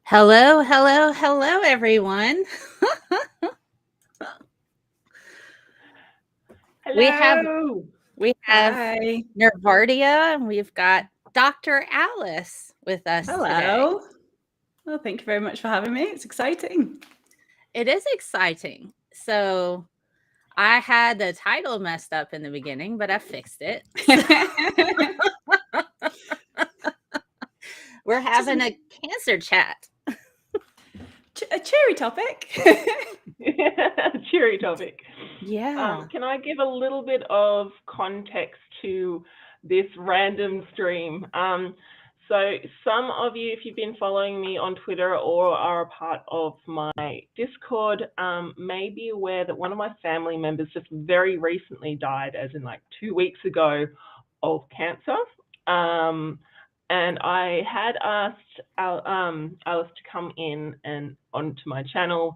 Hello, hello, hello, everyone. We have Hello. Hi. Nervardia, and we've got Dr. Alice with us today. Hello. Well, thank you very much for having me. It's exciting. It is exciting. So I had the title messed up in the beginning, but I fixed it. We're having a cancer chat. A cheery topic. Cheery topic. Yeah. Can I give a little bit of context to this random stream? So some of you, if you've been following me on Twitter or are a part of my Discord, may be aware that one of my family members just very recently died, as in like 2 weeks ago, of cancer. And I had asked Alice to come in and onto my channel,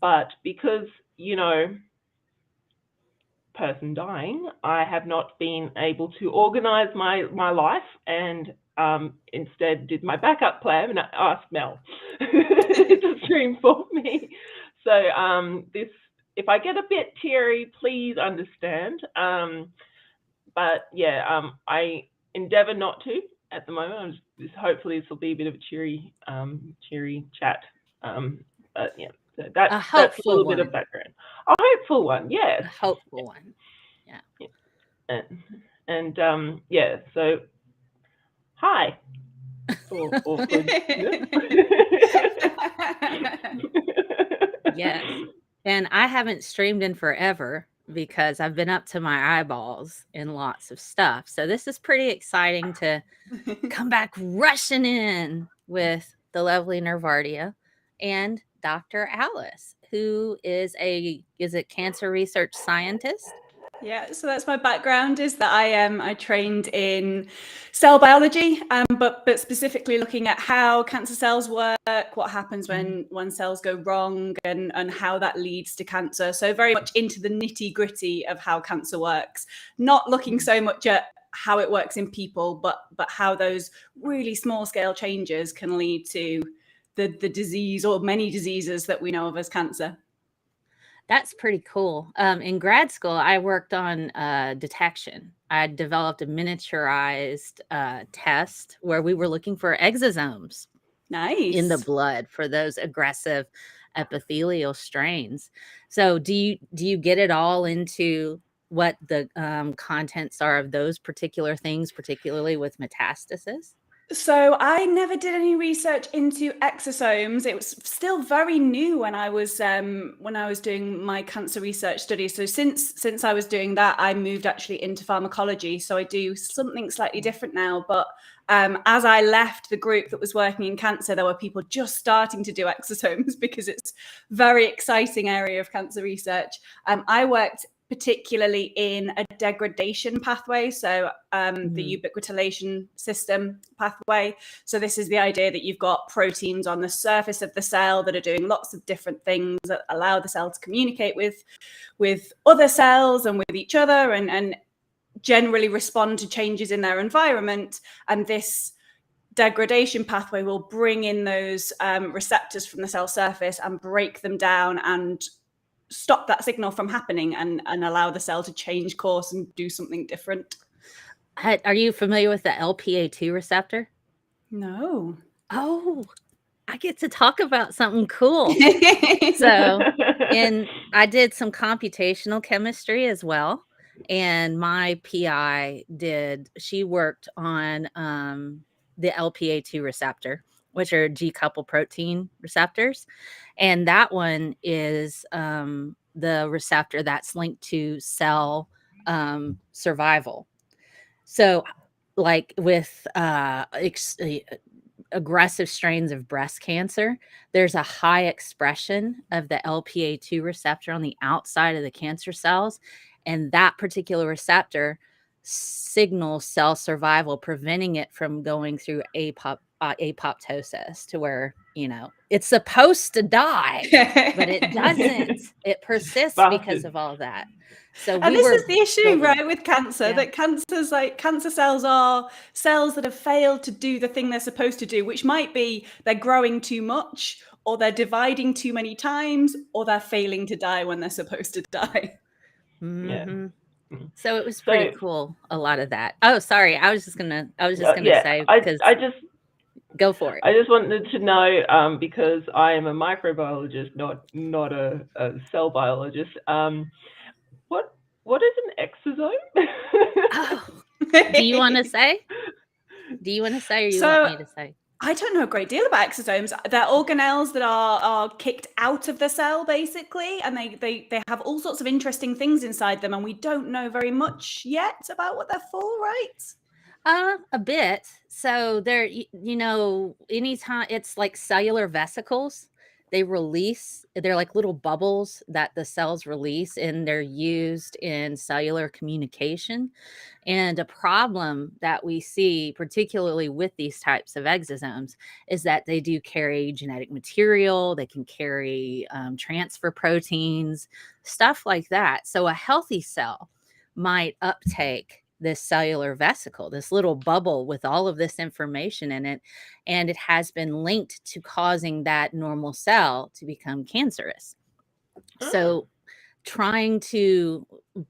but because, person dying, I have not been able to organize my life, and instead did my backup plan and asked Mel to stream for me. So this, if I get a bit teary, please understand. But yeah, I endeavor not to at the moment. Hopefully this will be a bit of a cheery chat. But yeah, so that's a little bit of background. A hopeful one, yes. A hopeful one, yeah. And yeah, so hi. Yes, and I haven't streamed in forever because I've been up to my eyeballs in lots of stuff. So this is pretty exciting to come back rushing in with the lovely Nervardia and Dr. Alice, who is a cancer research scientist. Yeah, so that's my background, is that I trained in cell biology, but specifically looking at how cancer cells work, what happens when cells go wrong, and how that leads to cancer. So very much into the nitty-gritty of how cancer works, not looking so much at how it works in people, but how those really small scale changes can lead to the disease or many diseases that we know of as cancer. That's pretty cool. In grad school, I worked on detection. I developed a miniaturized test where we were looking for exosomes in the blood for those aggressive epithelial strains. So do you get it all into what the contents are of those particular things, particularly with metastasis? So I never did any research into exosomes. It was still very new when I was doing my cancer research study. So since I was doing that, I moved actually into pharmacology. So I do something slightly different now. But as I left the group that was working in cancer, there were people just starting to do exosomes because it's a very exciting area of cancer research. I worked particularly in a degradation pathway, so the ubiquitination system pathway. So this is the idea that you've got proteins on the surface of the cell that are doing lots of different things that allow the cell to communicate with other cells and with each other, and generally respond to changes in their environment. And this degradation pathway will bring in those receptors from the cell surface and break them down and stop that signal from happening and allow the cell to change course and do something different. Are you familiar with the LPA2 receptor? No. Oh, I get to talk about something cool. So, and I did some computational chemistry as well. And my PI she worked on the LPA2 receptor, which are G-coupled protein receptors. And that one is the receptor that's linked to cell survival. So like with aggressive strains of breast cancer, there's a high expression of the LPA2 receptor on the outside of the cancer cells. And that particular receptor signals cell survival, preventing it from going through apoptosis, to where, you know, it's supposed to die, but it doesn't. It persists because of all that. So and this is the issue, right, with cancer, that cancer cells are cells that have failed to do the thing they're supposed to do, which might be they're growing too much, or they're dividing too many times, or they're failing to die when they're supposed to die. Mm-hmm. So it was pretty cool, a lot of that. Oh, sorry, I was just gonna say, because I just go for it. I just wanted to know, because I am a microbiologist, not a cell biologist. What is an exosome? Oh, do you want to say? Or you want me to say? I don't know a great deal about exosomes. They're organelles that are kicked out of the cell, basically, and they have all sorts of interesting things inside them, and we don't know very much yet about what they're for, right? A bit. So they're, you know, anytime it's like cellular vesicles, they're like little bubbles that the cells release, and they're used in cellular communication. And a problem that we see, particularly with these types of exosomes, is that they do carry genetic material. They can carry transfer proteins, stuff like that. So a healthy cell might uptake this cellular vesicle, this little bubble with all of this information in it, and it has been linked to causing that normal cell to become cancerous. So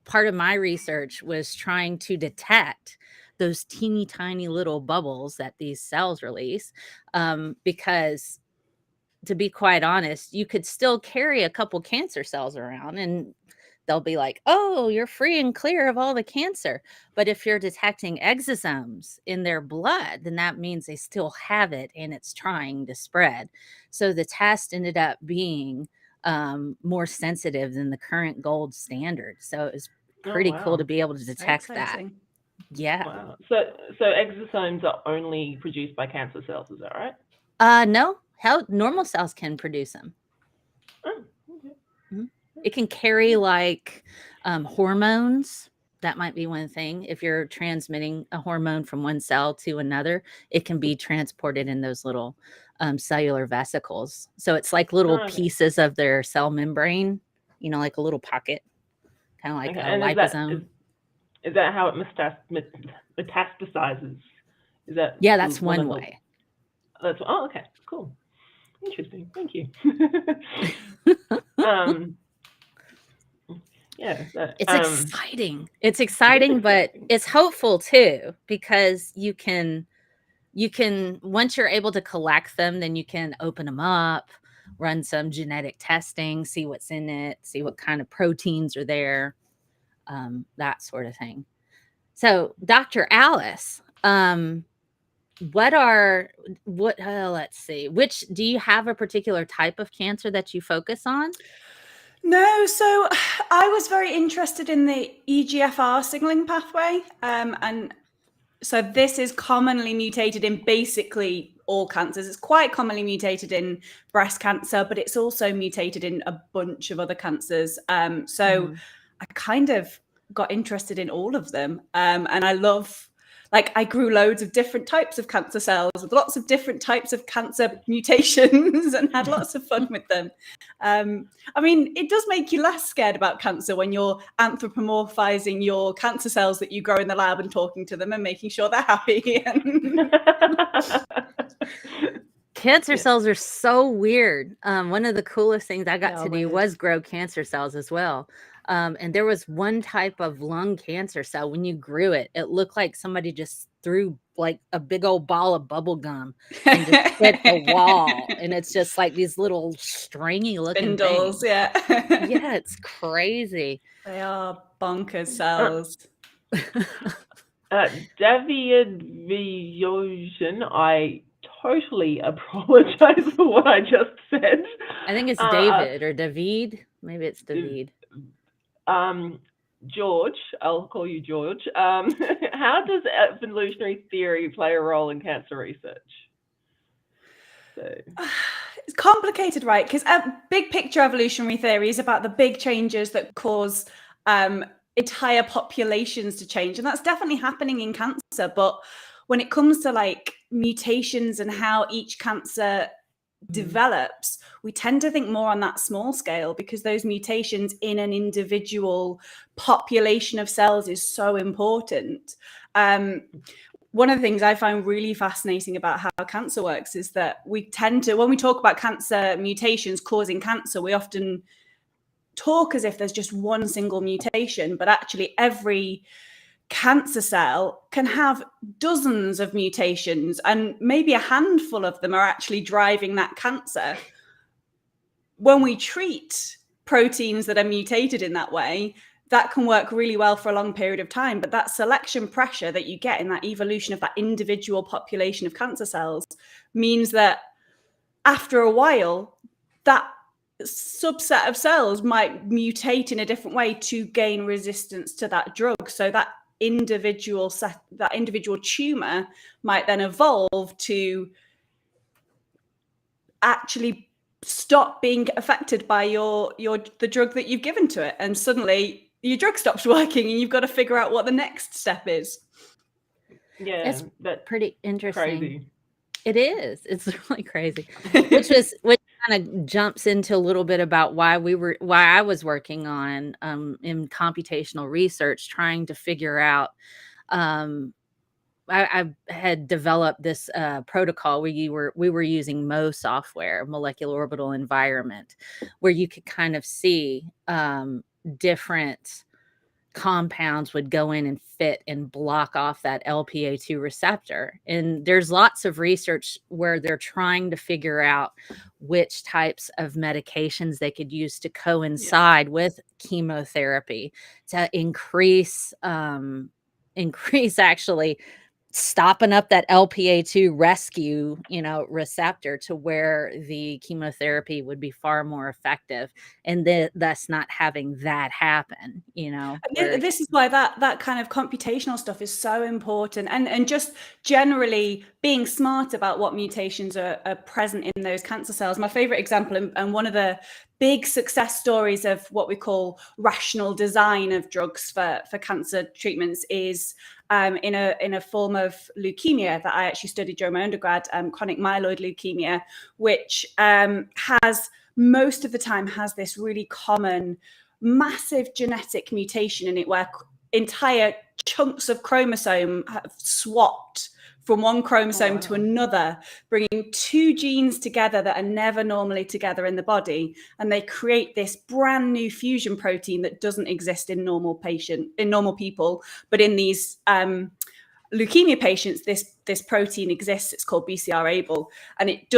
part of my research was trying to detect those teeny tiny little bubbles that these cells release, because, to be quite honest, you could still carry a couple cancer cells around and they'll be like, oh, you're free and clear of all the cancer. But if you're detecting exosomes in their blood, then that means they still have it and it's trying to spread. So the test ended up being more sensitive than the current gold standard. So it was pretty cool to be able to detect that. Yeah. Wow. So exosomes are only produced by cancer cells, is that right? No, normal cells can produce them. Oh, okay. Mm-hmm. It can carry like hormones. That might be one thing. If you're transmitting a hormone from one cell to another, it can be transported in those little cellular vesicles. So it's like little pieces of their cell membrane, you know, like a little pocket, kind of like a liposome. Is that how it metastasizes? Is that? Yeah, that's one way. Okay, cool, interesting. Thank you. Yeah, it's exciting. It's exciting, but it's hopeful too, because you can, once you're able to collect them, then you can open them up, run some genetic testing, see what's in it, see what kind of proteins are there, that sort of thing. So, Dr. Alice, let's see, do you have a particular type of cancer that you focus on? No, so I was very interested in the EGFR signaling pathway, and so this is commonly mutated in basically all cancers. It's quite commonly mutated in breast cancer, but it's also mutated in a bunch of other cancers. I kind of got interested in all of them, and I grew loads of different types of cancer cells with lots of different types of cancer mutations and had lots of fun with them. I mean, it does make you less scared about cancer when you're anthropomorphizing your cancer cells that you grow in the lab and talking to them and making sure they're happy. Cancer cells are so weird. One of the coolest things I got to do was grow cancer cells as well. And there was one type of lung cancer cell. When you grew it, it looked like somebody just threw like a big old ball of bubble gum and just hit a wall. And it's just like these little stringy looking spindles. Things. Yeah, it's crazy. They are bonkers cells. Deviation, I totally apologize for what I just said. I think it's David or David. Maybe it's David. George, I'll call you George. How does evolutionary theory play a role in cancer research? It's complicated, right? Because big picture evolutionary theory is about the big changes that cause entire populations to change, and that's definitely happening in cancer. But when it comes to like mutations and how each cancer develops, we tend to think more on that small scale, because those mutations in an individual population of cells is so important. One of the things I find really fascinating about how cancer works is that we tend to, when we talk about cancer mutations causing cancer, we often talk as if there's just one single mutation, but actually every cancer cell can have dozens of mutations, and maybe a handful of them are actually driving that cancer. When we treat proteins that are mutated in that way, that can work really well for a long period of time. But that selection pressure that you get in that evolution of that individual population of cancer cells means that after a while, that subset of cells might mutate in a different way to gain resistance to that drug. So that individual tumor might then evolve to actually stop being affected by the drug that you've given to it, and suddenly your drug stops working and you've got to figure out what the next step is. Yeah, that's pretty interesting. Crazy. It is. It's really crazy. Which kind of jumps into a little bit about why I was working on in computational research, trying to figure out. I had developed this protocol where we were using Mo software, molecular orbital environment, where you could kind of see different compounds would go in and fit and block off that LPA2 receptor. And there's lots of research where they're trying to figure out which types of medications they could use to coincide with chemotherapy to increase actually stopping up that LPA2 rescue, receptor, to where the chemotherapy would be far more effective, and thus not having that happen, This is why that kind of computational stuff is so important, and just generally being smart about what mutations are present in those cancer cells. My favorite example, and one of the big success stories of what we call rational design of drugs for cancer treatments, is in a form of leukemia that I actually studied during my undergrad, chronic myeloid leukemia, which has most of the time has this really common massive genetic mutation in it, where entire chunks of chromosome have swapped from one chromosome to another, bringing two genes together that are never normally together in the body, and they create this brand new fusion protein that doesn't exist in normal people, but in these leukemia patients, this protein exists. It's called BCR-ABL, and it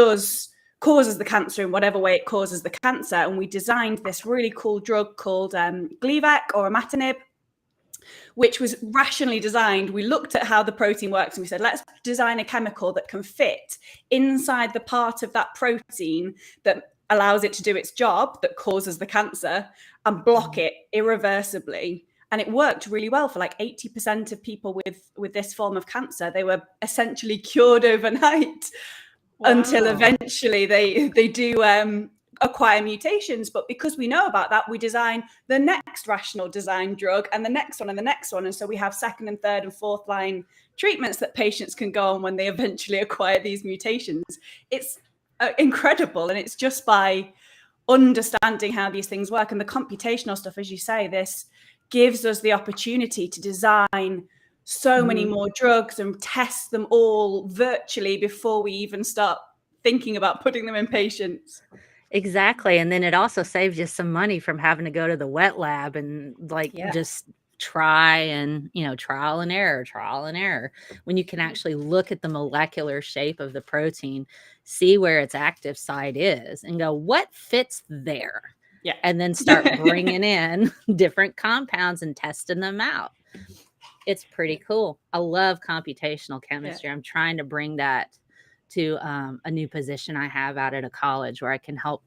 causes the cancer in whatever way it causes the cancer. And we designed this really cool drug called Gleevec, or imatinib, which was rationally designed. We looked at how the protein works and we said, let's design a chemical that can fit inside the part of that protein that allows it to do its job, that causes the cancer, and block it irreversibly. And it worked really well for like 80% of people with this form of cancer. They were essentially cured overnight. Wow. Until eventually they do acquire mutations. But because we know about that, we design the next rational design drug, and the next one, and the next one. And so we have second and third and fourth line treatments that patients can go on when they eventually acquire these mutations. It's incredible. And it's just by understanding how these things work, and the computational stuff, as you say, this gives us the opportunity to design so many more drugs and test them all virtually before we even start thinking about putting them in patients. Exactly. And then it also saves you some money from having to go to the wet lab and just try and, trial and error, when you can actually look at the molecular shape of the protein, see where its active site is, and go, what fits there? Yeah. And then start bringing in different compounds and testing them out. It's pretty cool. I love computational chemistry. I'm trying to bring that to a new position I have out at a college, where I can help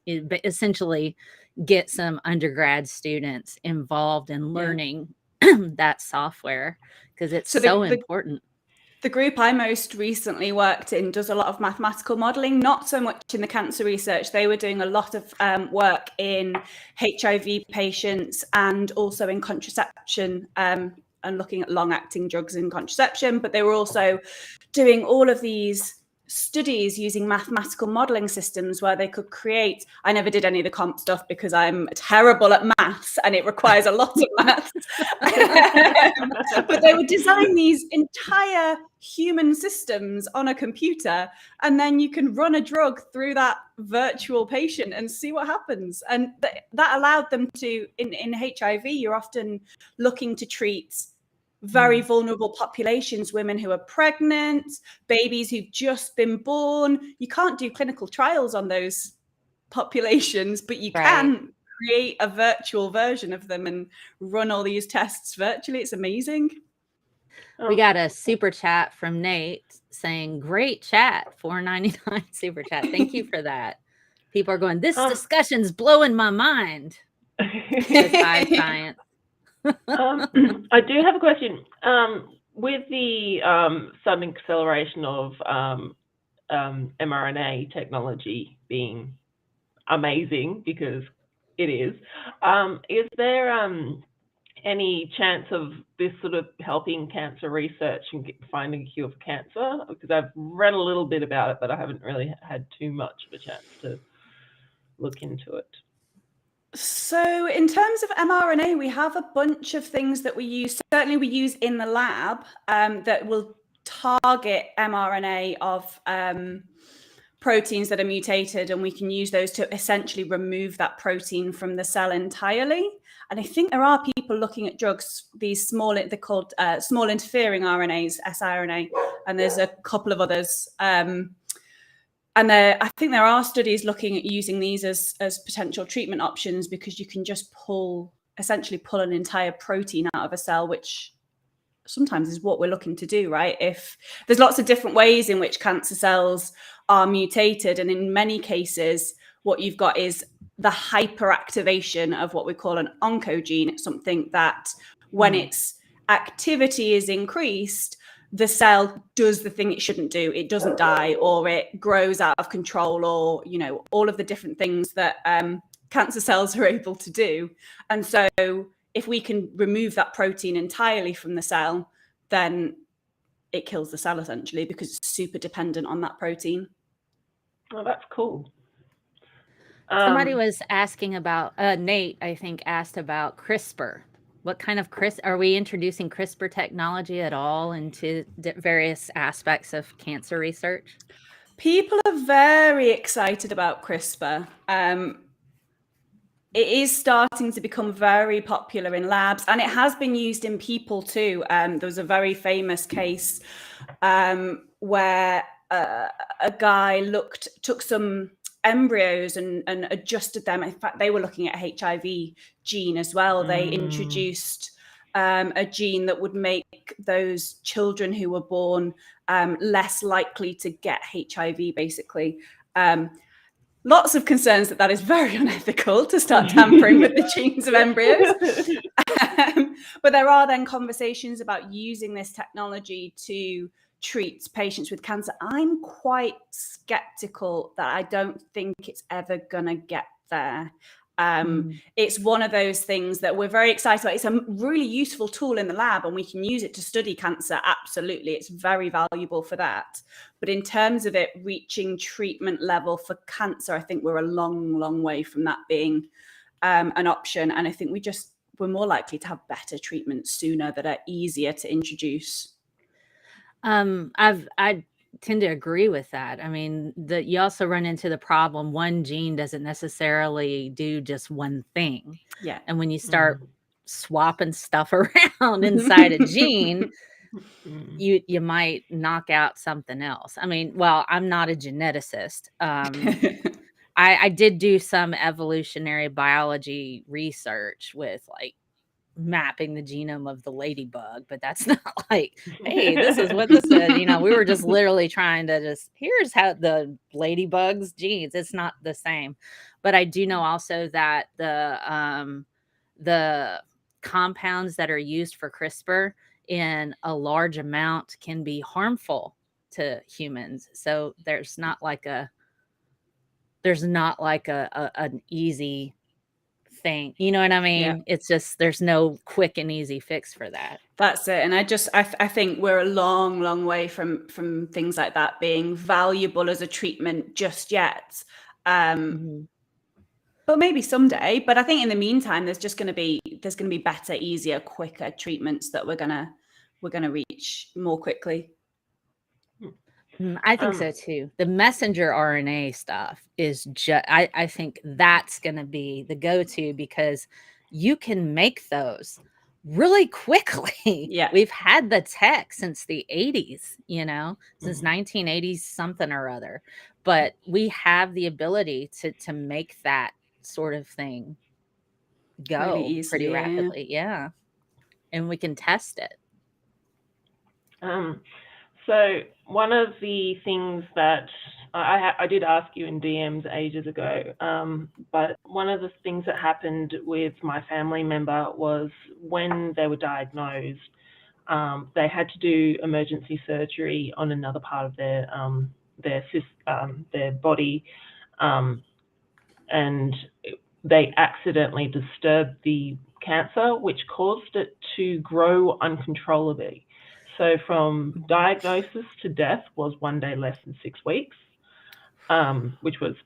essentially get some undergrad students involved in learning that software, because it's so important. The group I most recently worked in does a lot of mathematical modeling, not so much in the cancer research. They were doing a lot of work in HIV patients and also in contraception looking at long-acting drugs in contraception, but they were also doing all of these studies using mathematical modeling systems where they could create, I never did any of the comp stuff because I'm terrible at maths and it requires a lot of maths. But they would design these entire human systems on a computer, and then you can run a drug through that virtual patient and see what happens. And that allowed them to, in HIV, you're often looking to treat very vulnerable populations, women who are pregnant, babies who've just been born. You can't do clinical trials on those populations, but you can create a virtual version of them and run all these tests virtually. It's amazing. We got a super chat from Nate saying, great chat, $4.99 super chat. Thank you for that. People are going, this discussion's blowing my mind. Hi, science. I do have a question. With the sudden acceleration of mRNA technology being amazing, because it is there any chance of this sort of helping cancer research and finding a cure for cancer? Because I've read a little bit about it, but I haven't really had too much of a chance to look into it. So in terms of mRNA, we have a bunch of things that we use. Certainly we use in the lab that will target mRNA of proteins that are mutated, and we can use those to essentially remove that protein from the cell entirely. And I think there are people looking at drugs, these small, they're called small interfering RNAs, siRNA, and there's a couple of others. And I think there are studies looking at using these as potential treatment options, because you can just essentially pull an entire protein out of a cell, which sometimes is what we're looking to do, right? If there's lots of different ways in which cancer cells are mutated, and in many cases, what you've got is the hyperactivation of what we call an oncogene. It's something that when its activity is increased, the cell does the thing it shouldn't do. It doesn't die, or it grows out of control, or, you know, all of the different things that cancer cells are able to do. And so if we can remove that protein entirely from the cell, then it kills the cell essentially, because it's super dependent on that protein. Oh, that's cool. Somebody was asking about, Nate, I think, asked about CRISPR. What kind of are we introducing CRISPR technology at all into various aspects of cancer research? People are very excited about CRISPR. It is starting to become very popular in labs, and it has been used in people too. There was a very famous case where a guy took some embryos and adjusted them. In fact, they were looking at HIV gene as well. They introduced a gene that would make those children who were born less likely to get HIV, basically. Lots of concerns that is very unethical to start tampering with the genes of embryos. But there are then conversations about using this technology to treat patients with cancer. I'm quite skeptical that I don't think it's ever going to get there. It's one of those things that we're very excited about. It's a really useful tool in the lab, and we can use it to study cancer. Absolutely. It's very valuable for that. But in terms of it reaching treatment level for cancer, I think we're a long, long way from that being an option. And I think we're more likely to have better treatments sooner that are easier to introduce. I tend to agree with that. I mean, you also run into the problem, one gene doesn't necessarily do just one thing. Yeah. And when you start swapping stuff around inside a gene, you might knock out something else. I mean, well, I'm not a geneticist. I did do some evolutionary biology research with like mapping the genome of the ladybug, but that's not like, hey, this is what this is. You know, we were just literally trying to here's how the ladybug's genes. It's not the same. But I do know also that the compounds that are used for CRISPR in a large amount can be harmful to humans. So there's not like an easy thing. You know what I mean? Yeah. It's just there's no quick and easy fix for that. That's it. And I think we're a long way from things like that being valuable as a treatment just yet. But maybe someday. But I think in the meantime, there's going to be better, easier, quicker treatments that we're gonna reach more quickly. I think so too. The messenger RNA stuff is just, I think that's going to be the go-to, because you can make those really quickly. Yeah. We've had the tech since the 80s, you know, since 1980s something or other. But we have the ability to make that sort of thing go really easily, pretty rapidly. Yeah. And we can test it. So one of the things that I did ask you in DMs ages ago, but one of the things that happened with my family member was when they were diagnosed, they had to do emergency surgery on another part of their body, and they accidentally disturbed the cancer, which caused it to grow uncontrollably. So from diagnosis to death was 1 day less than 6 weeks, which was,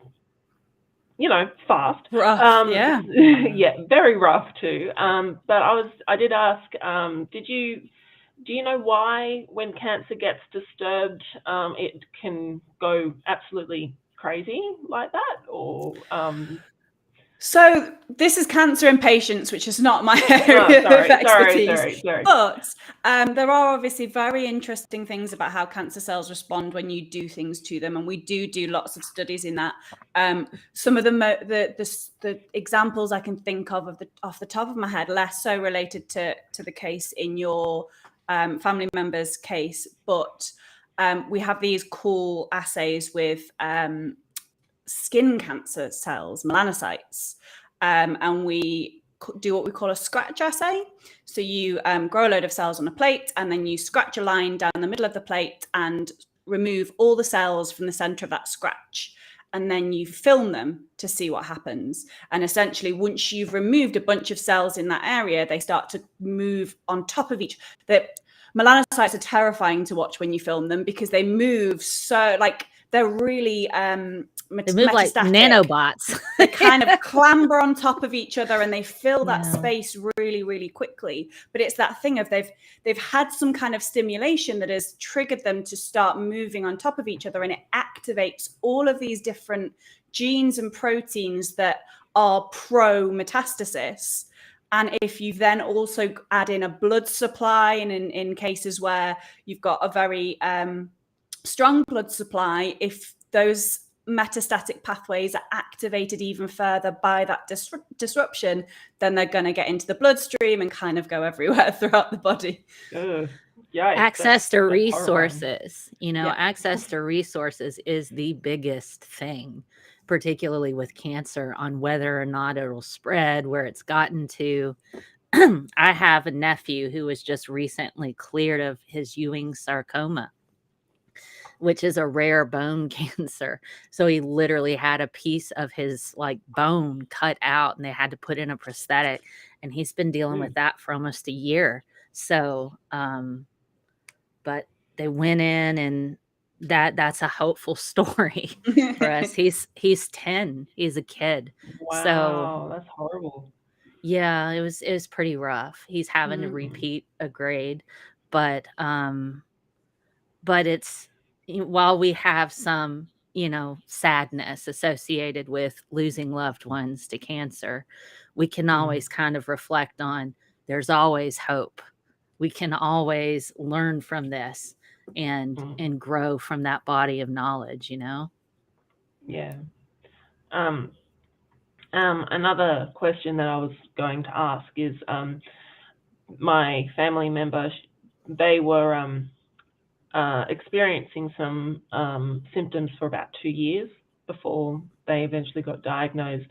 you know, fast. Rough, yeah. Yeah, very rough too. But I did ask, do you know why when cancer gets disturbed, it can go absolutely crazy like that? Or So this is cancer in patients, which is not my area of expertise. Sorry. But there are obviously very interesting things about how cancer cells respond when you do things to them, and we do lots of studies in that. Some of the examples I can think of off the top of my head, less so related to the case in your family member's case, but we have these cool assays with skin cancer cells, melanocytes, and we do what we call a scratch assay. So you grow a load of cells on a plate, and then you scratch a line down the middle of the plate and remove all the cells from the center of that scratch. And then you film them to see what happens. And essentially, once you've removed a bunch of cells in that area, they start to move on top of each. The melanocytes are terrifying to watch when you film them, because they move so, like, they're really they move like nanobots. They kind of clamber on top of each other, and they fill that space really quickly. But it's that thing of they've had some kind of stimulation that has triggered them to start moving on top of each other, and it activates all of these different genes and proteins that are pro metastasis. And if you then also add in a blood supply, and in cases where you've got a very strong blood supply, if those metastatic pathways are activated even further by that disruption, then they're going to get into the bloodstream and kind of go everywhere throughout the body. Access to resources, access to resources is the biggest thing, particularly with cancer, on whether or not it'll spread, where it's gotten to. I have a nephew who was just recently cleared of his Ewing sarcoma, which is a rare bone cancer. So he literally had a piece of his bone cut out, and they had to put in a prosthetic, and he's been dealing with that for almost a year. So, but they went in, and that's a hopeful story for us. He's 10. He's a kid. Wow, so that's horrible. Yeah, it was pretty rough. He's having to repeat a grade, but it's, while we have some, sadness associated with losing loved ones to cancer, we can always kind of reflect on, there's always hope. We can always learn from this and grow from that body of knowledge, Yeah. Another question that I was going to ask is, my family member, they were experiencing some symptoms for about 2 years before they eventually got diagnosed.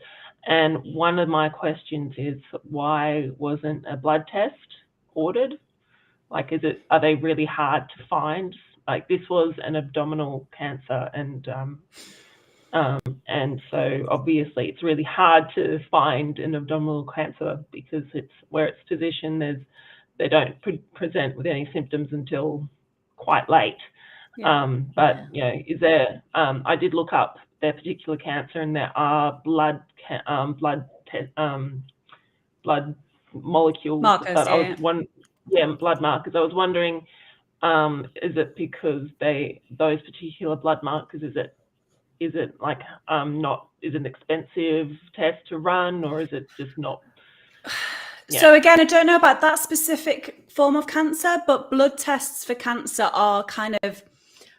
And one of my questions is, why wasn't a blood test ordered? Are they really hard to find? This was an abdominal cancer, and And so obviously it's really hard to find an abdominal cancer because it's where it's positioned. They don't present with any symptoms until quite late. But is there? I did look up their particular cancer, and there are blood molecules. Markers, But I was blood markers. I was wondering, is it because those particular blood markers? Is it like not? Is it an expensive test to run, or is it just not? Yeah. So again, I don't know about that specific form of cancer, but blood tests for cancer are kind of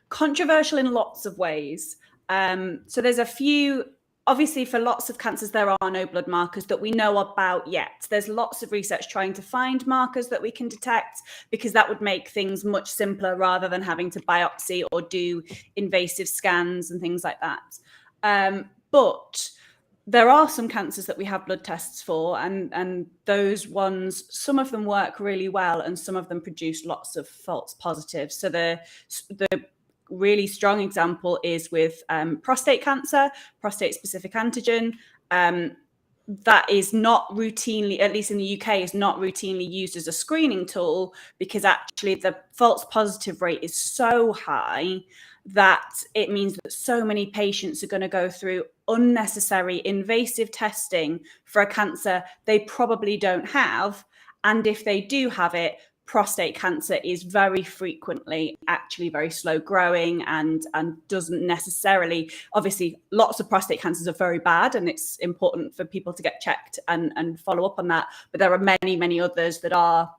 controversial in lots of ways. So there's a few, obviously for lots of cancers, there are no blood markers that we know about yet. There's lots of research trying to find markers that we can detect, because that would make things much simpler rather than having to biopsy or do invasive scans and things like that. But there are some cancers that we have blood tests for, and those ones, some of them work really well and some of them produce lots of false positives. So the really strong example is with prostate cancer, prostate-specific antigen. That is not routinely, at least in the UK, is not routinely used as a screening tool, because actually the false positive rate is so high that it means that so many patients are going to go through unnecessary invasive testing for a cancer they probably don't have. And if they do have it, prostate cancer is very frequently actually very slow growing and doesn't necessarily, obviously lots of prostate cancers are very bad and it's important for people to get checked and follow up on that. But there are many, many others that are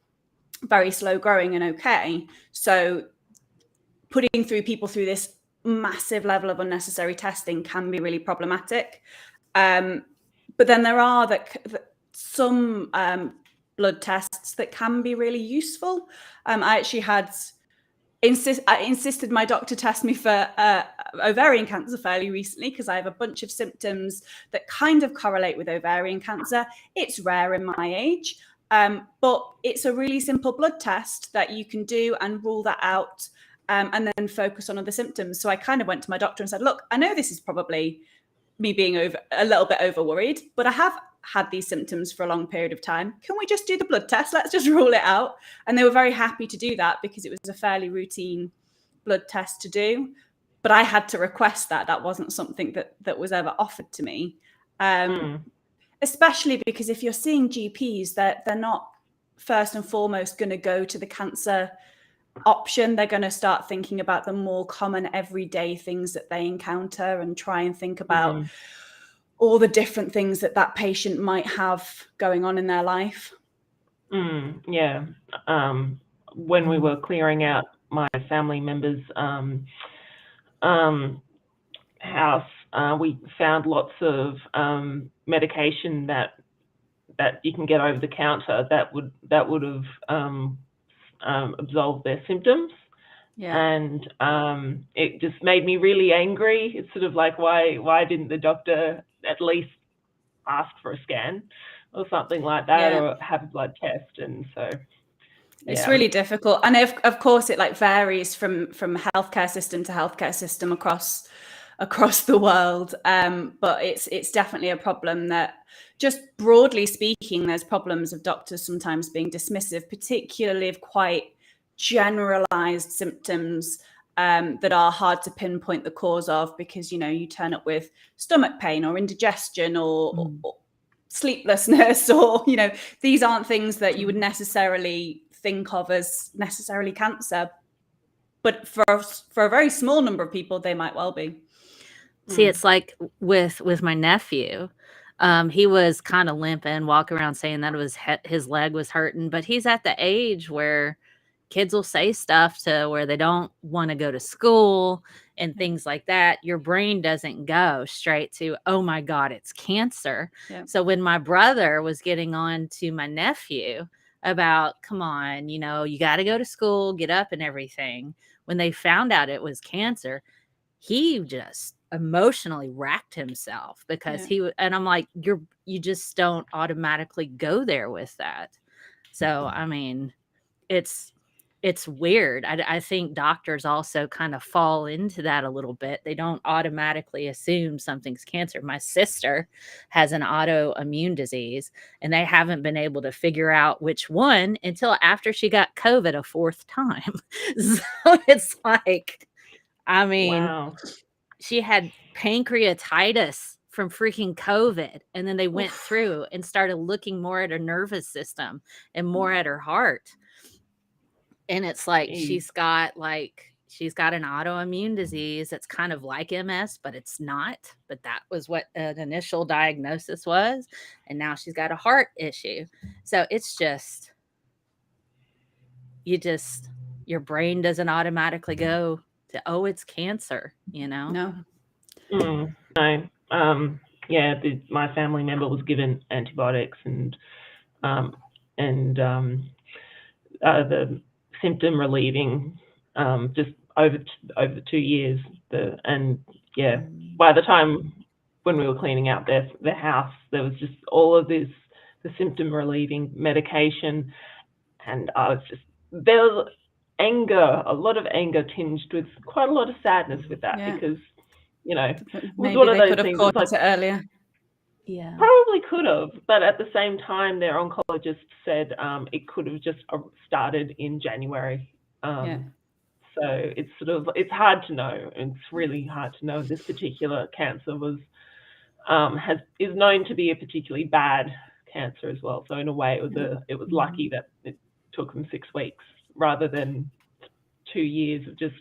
very slow growing and okay. So putting people through this massive level of unnecessary testing can be really problematic. But then there are some blood tests that can be really useful. I actually insisted my doctor test me for ovarian cancer fairly recently, because I have a bunch of symptoms that kind of correlate with ovarian cancer. It's rare in my age, but it's a really simple blood test that you can do and rule that out, and then focus on other symptoms. So I kind of went to my doctor and said, look, I know this is probably me being a little bit over worried, but I have had these symptoms for a long period of time. Can we just do the blood test? Let's just rule it out. And they were very happy to do that, because it was a fairly routine blood test to do. But I had to request that. That wasn't something that was ever offered to me. Especially because if you're seeing GPs, they're not first and foremost going to go to the cancer option. They're going to start thinking about the more common everyday things that they encounter and try and think about all the different things that patient might have going on in their life. Yeah. When we were clearing out my family member's house, we found lots of medication that you can get over the counter that would have absolve their symptoms. And it just made me really angry. It's sort of like, why didn't the doctor at least ask for a scan or something like that, or have a blood test? And so it's really difficult. And of course it varies from healthcare system to healthcare system across the world, but it's definitely a problem that, just broadly speaking, there's problems of doctors sometimes being dismissive, particularly of quite generalized symptoms that are hard to pinpoint the cause of, because you turn up with stomach pain or indigestion or sleeplessness, or these aren't things that you would necessarily think of as necessarily cancer, but for a very small number of people they might well be. See, it's like with my nephew. He was kind of limping, walking around saying that his leg was hurting, but he's at the age where kids will say stuff to where they don't want to go to school and things like that. Your brain doesn't go straight to, oh my God, it's cancer. So when my brother was getting on to my nephew about, come on, you got to go to school, get up and everything, when they found out it was cancer, he just emotionally racked himself, because and I'm like, you just don't automatically go there with that. So I mean, it's it's weird. I think doctors also kind of fall into that a little bit. They don't automatically assume something's cancer. My sister has an autoimmune disease, and they haven't been able to figure out which one until after she got COVID a fourth time. So it's like, I mean, Wow. she had pancreatitis from freaking COVID, and then they went through and started looking more at her nervous system and more at her heart. And it's like Jeez. she's got an autoimmune disease that's kind of like MS, but it's not. But that was what an initial diagnosis was. And now she's got a heart issue. So it's just, your brain doesn't automatically go to, oh, it's cancer, you know? No. No. Yeah, my family member was given antibiotics and the symptom relieving just over 2 years. By the time when we were cleaning out their house, there was just all of the symptom relieving medication, and there was anger, a lot of anger tinged with quite a lot of sadness with that, because it was one of those things. Could have caught it earlier. Yeah, probably could have, but at the same time, their oncologist said it could have just started in January. So it's hard to know. It's really hard to know. This particular cancer is known to be a particularly bad cancer as well. So in a way, it was lucky that it took them 6 weeks rather than 2 years of just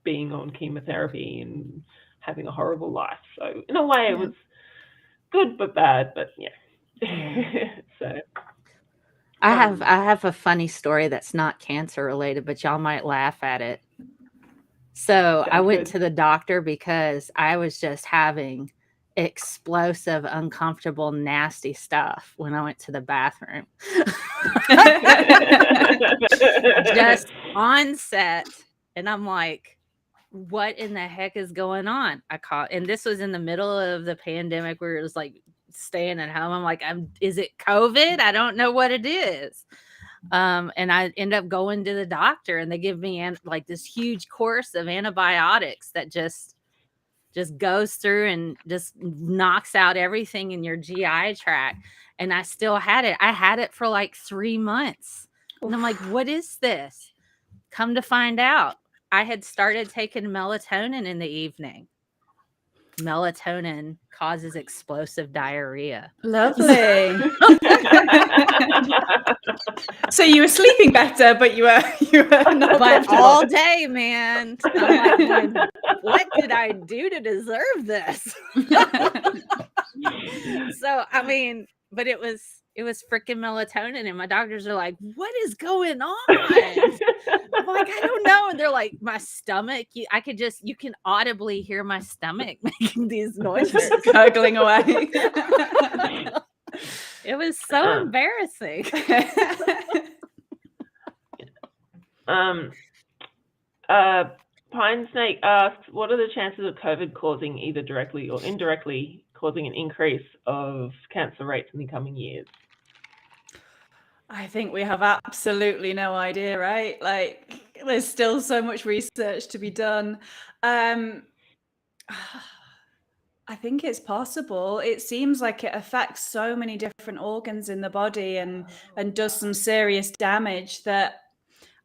being on chemotherapy and having a horrible life. So in a way, it was good but bad, but so I have a funny story that's not cancer related, but y'all might laugh at it. So I went to the doctor because I was just having explosive, uncomfortable, nasty stuff when I went to the bathroom. Just on set, and I'm like, what in the heck is going on? And this was in the middle of the pandemic where it was like staying at home. I'm like, is it COVID? I don't know what it is. And I end up going to the doctor, and they give me like this huge course of antibiotics that just goes through and just knocks out everything in your GI tract. And I still had it. I had it for like 3 months. And I'm like, what is this? Come to find out, I had started taking melatonin in the evening. Melatonin causes explosive diarrhea. Lovely. So you were sleeping better, but you were not. But all day, man. I'm like, what did I do to deserve this? So I mean, but it was freaking melatonin, and my doctors are like, what is going on? I'm like, I don't know. And they're like, my stomach, you can audibly hear my stomach making these noises, gurgling away. It was so embarrassing. Pine Snake asks, what are the chances of COVID causing, either directly or indirectly, causing an increase of cancer rates in the coming years? I think we have absolutely no idea, right? Like, there's still so much research to be done. I think it's possible. It seems like it affects so many different organs in the body and does some serious damage that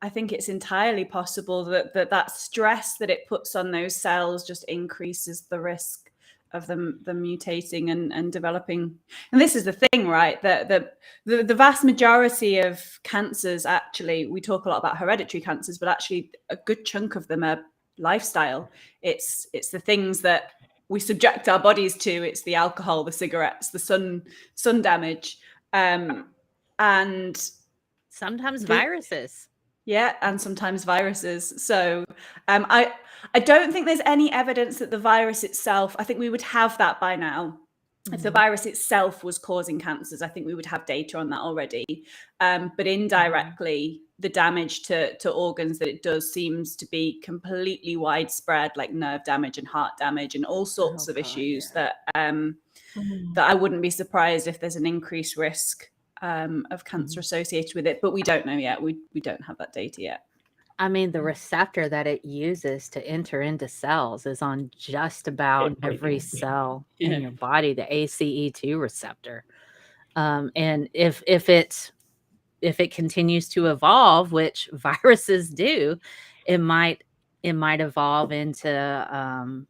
I think it's entirely possible that stress that it puts on those cells just increases the risk of them mutating and developing. And this is the thing, right? The vast majority of cancers, actually, we talk a lot about hereditary cancers, but actually a good chunk of them are lifestyle. It's the things that we subject our bodies to. It's the alcohol, the cigarettes, the sun damage, and sometimes viruses. Yeah, and sometimes viruses. So I don't think there's any evidence that the virus itself, I think we would have that by now. If the virus itself was causing cancers, I think we would have data on that already. But indirectly, the damage to organs that it does seems to be completely widespread, like nerve damage and heart damage and all sorts of issues that I wouldn't be surprised if there's an increased risk of cancer associated with it. But we don't know yet. We don't have that data yet. I mean, the receptor that it uses to enter into cells is on just about every cell in your body, the ACE2 receptor. And if it continues to evolve, which viruses do, it might evolve into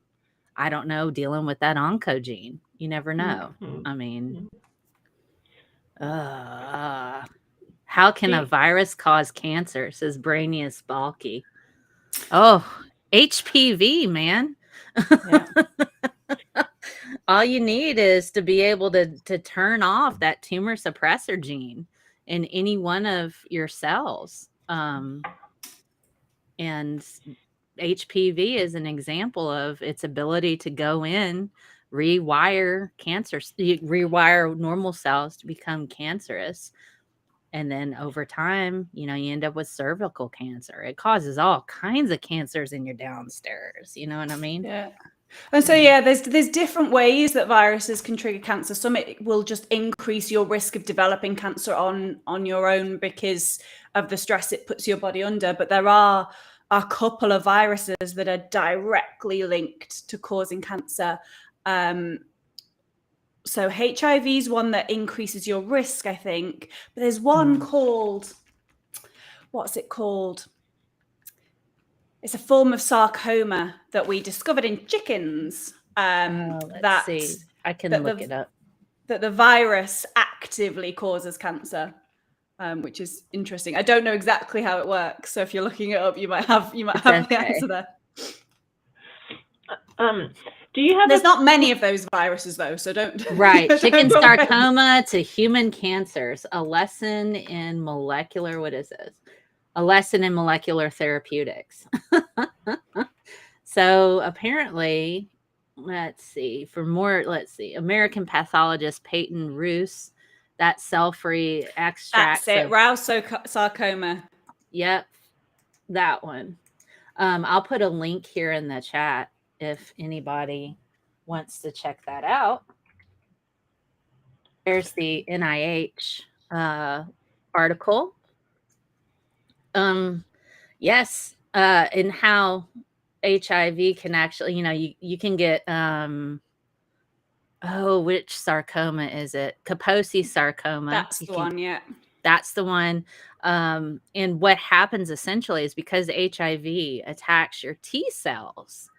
I don't know, dealing with that oncogene. You never know. I mean, how can a virus cause cancer? Says Brainius Balky. Oh, HPV, man. Yeah. All you need is to be able to turn off that tumor suppressor gene in any one of your cells. And HPV is an example of its ability to go in, rewire normal cells to become cancerous. And then over time, you end up with cervical cancer. It causes all kinds of cancers in your downstairs. You know what I mean? Yeah. And so, yeah, there's different ways that viruses can trigger cancer. Some it will just increase your risk of developing cancer on your own because of the stress it puts your body under. But there are a couple of viruses that are directly linked to causing cancer. So HIV is one that increases your risk, I think. But there's one called, what's it called? It's a form of sarcoma that we discovered in chickens. Let's see. I can look it up. That the virus actively causes cancer, which is interesting. I don't know exactly how it works, so if you're looking it up, you might have the answer there. Do you have? There's not many of those viruses though, so don't. Right, chicken sarcoma to human cancers. A lesson in molecular. What is this? A lesson in molecular therapeutics. So apparently, let's see. American pathologist Peyton Roos, that cell-free extract. That's it. Rouse sarcoma. Yep, that one. I'll put a link here in the chat if anybody wants to check that out. There's the NIH article. Yes, and how HIV can actually, you can get, which sarcoma is it? Kaposi sarcoma. That's the one, yeah. That's the one. And what happens essentially is because HIV attacks your T cells,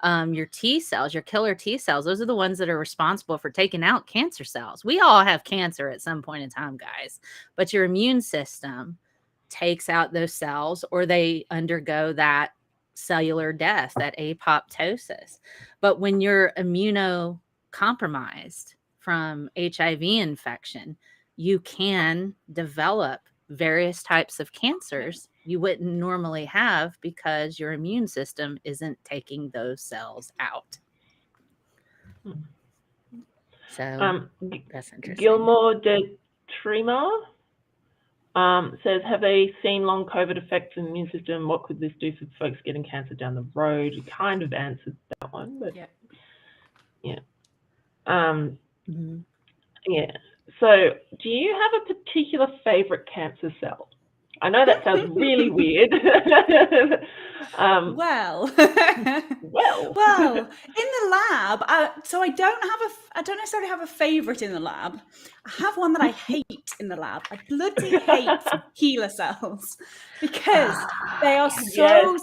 your killer T cells, those are the ones that are responsible for taking out cancer cells. We all have cancer at some point in time, guys, but your immune system takes out those cells, or they undergo that cellular death, that apoptosis. But when you're immunocompromised from HIV infection, you can develop various types of cancers you wouldn't normally have because your immune system isn't taking those cells out. So that's interesting. Gilmore de Trima says, have they seen long COVID effects in the immune system? What could this do for folks getting cancer down the road? You kind of answered that one, but yeah. Yeah. So do you have a particular favorite cancer cell? I know that sounds really weird. Well, in the lab, so I don't necessarily have a favorite in the lab. I have one that I hate in the lab. I bloody hate HeLa cells because they are so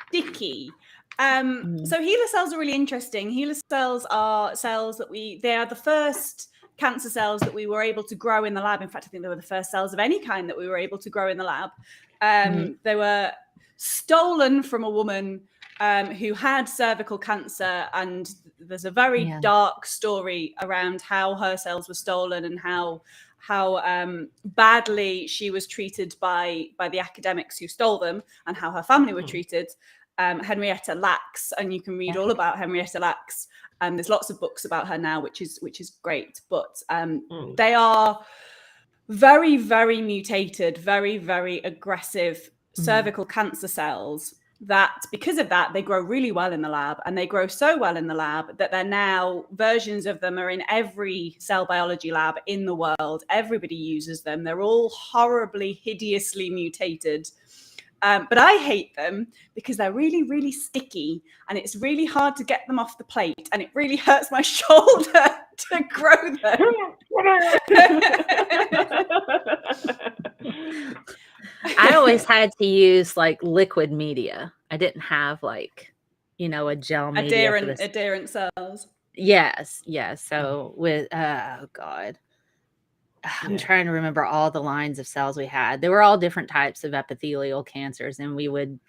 sticky. So HeLa cells are really interesting. HeLa cells are cells that they are the first cancer cells that we were able to grow in the lab. In fact, I think they were the first cells of any kind that we were able to grow in the lab. They were stolen from a woman who had cervical cancer, and there's a very dark story around how her cells were stolen and how badly she was treated by the academics who stole them, and how her family were treated. Henrietta Lacks, and you can read all about Henrietta Lacks. There's lots of books about her now, which is great. But they are very, very mutated, very, very aggressive cervical cancer cells that, because of that, they grow really well in the lab, and they grow so well in the lab that they're now, versions of them are in every cell biology lab in the world. Everybody uses them. They're all horribly, hideously mutated. But I hate them because they're really, really sticky, and it's really hard to get them off the plate, and it really hurts my shoulder to grow them. I always had to use like liquid media. I didn't have like, a gel media for this. Adherent cells. Yes. So with oh god, I'm trying to remember all the lines of cells we had. They were all different types of epithelial cancers, and we would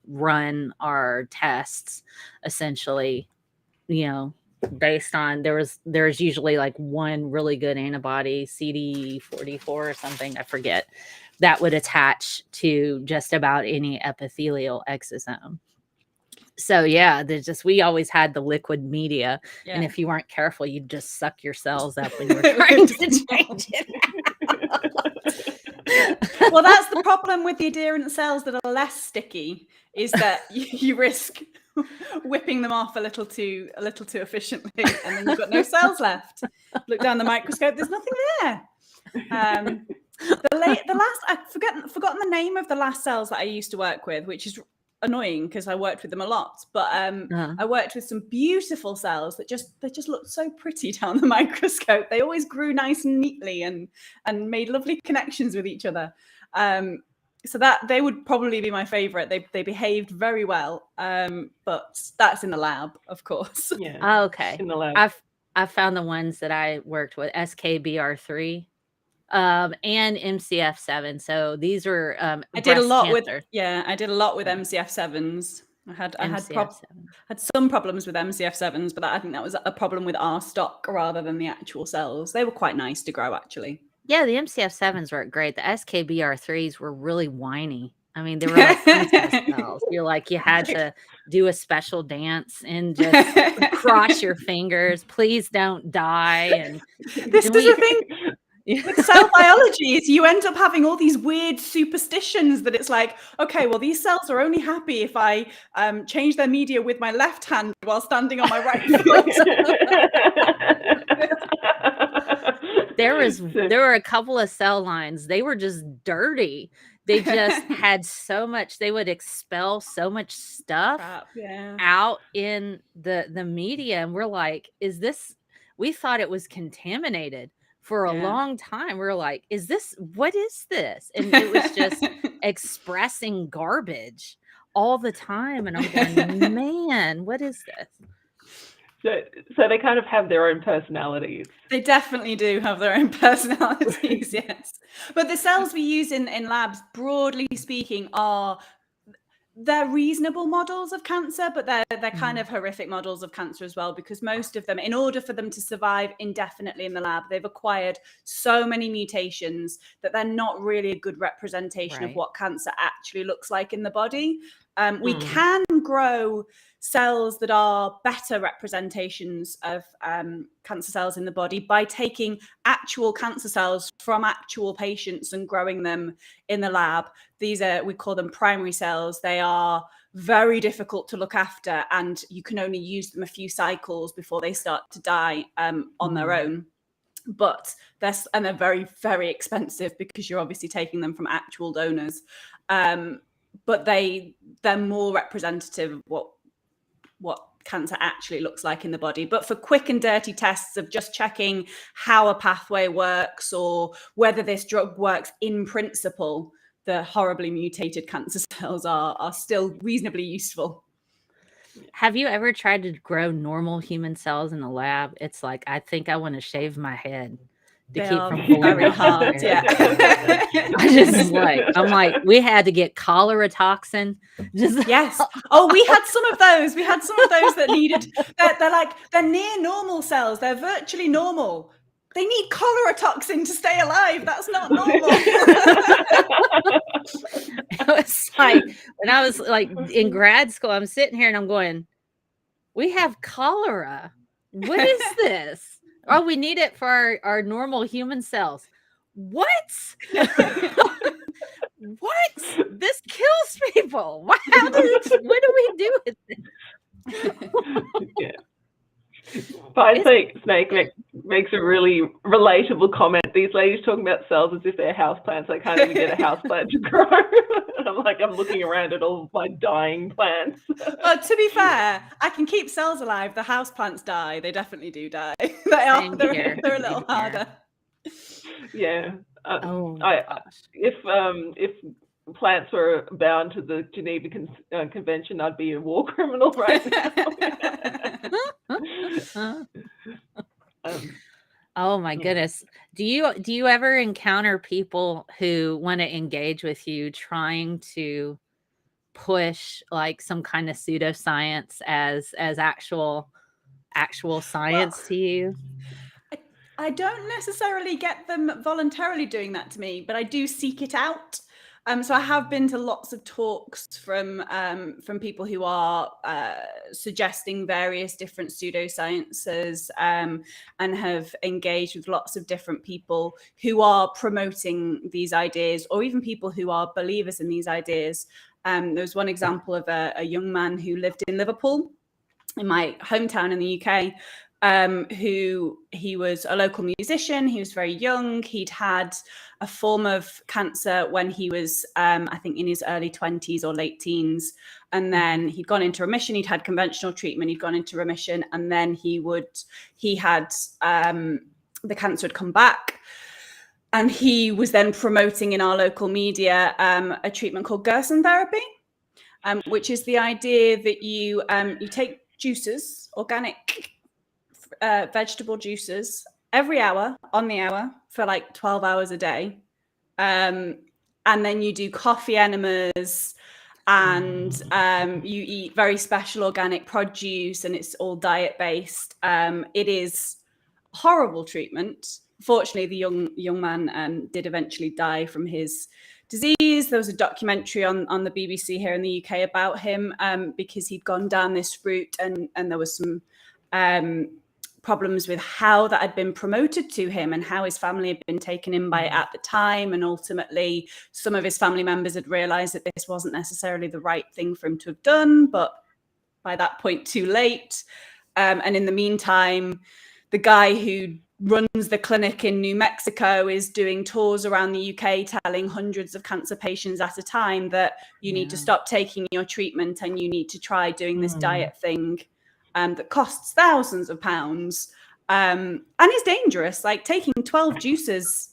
run our tests essentially, based on there's usually like one really good antibody, CD44 or something, I forget, that would attach to just about any epithelial exosome. So we always had the liquid media, and if you weren't careful, you'd just suck your cells up when you were trying to change it. Well, that's the problem with the adherent cells that are less sticky, is that you risk whipping them off a little too efficiently, and then you've got no cells left. Look down the microscope, there's nothing there. The last, I've forgotten the name of the last cells that I used to work with, which is annoying because I worked with them a lot. But I worked with some beautiful cells that just looked so pretty down the microscope. They always grew nice and neatly and made lovely connections with each other. So that they would probably be my favorite. They behaved very well, but that's in the lab, of course. Yeah. Oh, okay. In the lab. I've found the ones that I worked with, SKBR3 and MCF7. So these were I did a lot cancer. I did a lot with MCF7s. I had some problems with MCF7s, but I think that was a problem with our stock rather than the actual cells. They were quite nice to grow, actually. Yeah, the MCF7s were great. The SKBR3s were really whiny. I mean, they were like princess cells. You're like, you had to do a special dance and just cross your fingers. Please don't die. And this is the thing with cell biology, is you end up having all these weird superstitions that it's like, okay, well, these cells are only happy if I change their media with my left hand while standing on my right foot. There were a couple of cell lines. They were just dirty. They just had so much. They would expel so much stuff out in the media, and we're like, "Is this?" We thought it was contaminated for a long time. We're like, what is this? And it was just expressing garbage all the time. And I'm going, man, what is this? So they kind of have their own personalities. They definitely do have their own personalities, yes. But the cells we use in labs, broadly speaking, they're reasonable models of cancer, but they're kind of horrific models of cancer as well, because most of them, in order for them to survive indefinitely in the lab, they've acquired so many mutations that they're not really a good representation of what cancer actually looks like in the body. We can grow cells that are better representations of cancer cells in the body by taking actual cancer cells from actual patients and growing them in the lab. These we call them primary cells. They are very difficult to look after, and you can only use them a few cycles before they start to die on their own. But they're very, very expensive because you're obviously taking them from actual donors. But they're more representative of what cancer actually looks like in the body. But for quick and dirty tests of just checking how a pathway works or whether this drug works in principle, the horribly mutated cancer cells are still reasonably useful. Have you ever tried to grow normal human cells in a lab? It's like, I think I want to shave my head to They keep are from pulling very out my hard, hair. yeah. I'm like, we had to get cholera toxin. Yes. Oh, we had some of those. We had some of those that needed, they're near normal cells. They're virtually normal. They need cholera toxin to stay alive. That's not normal. It was like, when I was like in grad school, I'm sitting here and I'm going, we have cholera. What is this? Oh, we need it for our normal human cells. What? What? This kills people. What do we do with it? Fine Snake makes a really relatable comment. These ladies talking about cells as if they're houseplants. I can't even get a houseplant to grow. I'm looking around at all of my dying plants. Well, to be fair, I can keep cells alive. The houseplants die. They definitely do die. They're a little harder. Yeah. Oh my gosh. If plants were bound to the Geneva Convention, I'd be a war criminal right now. Oh my goodness. Do you ever encounter people who want to engage with you trying to push like some kind of pseudoscience as actual science to you? I don't necessarily get them voluntarily doing that to me, but I do seek it out. So I have been to lots of talks from people who are suggesting various different pseudosciences and have engaged with lots of different people who are promoting these ideas, or even people who are believers in these ideas. There was one example of a young man who lived in Liverpool, in my hometown in the UK, who he was a local musician. He was very young. He'd had a form of cancer when he was, I think, in his early 20s or late teens. And then he'd gone into remission. He'd had conventional treatment. He'd gone into remission. And then the cancer had come back. And he was then promoting in our local media a treatment called Gerson therapy, which is the idea that you take juices, organic vegetable juices, every hour on the hour for like 12 hours a day. And then you do coffee enemas and you eat very special organic produce, and it's all diet based. It is horrible treatment. Fortunately, the young man did eventually die from his disease. There was a documentary on the BBC here in the UK about him because he'd gone down this route, and there was some problems with how that had been promoted to him and how his family had been taken in by it at the time. And ultimately, some of his family members had realized that this wasn't necessarily the right thing for him to have done, but by that point, too late. And in the meantime, the guy who runs the clinic in New Mexico is doing tours around the UK telling hundreds of cancer patients at a time that you need to stop taking your treatment and you need to try doing this diet thing that costs thousands of pounds and is dangerous. Like taking 12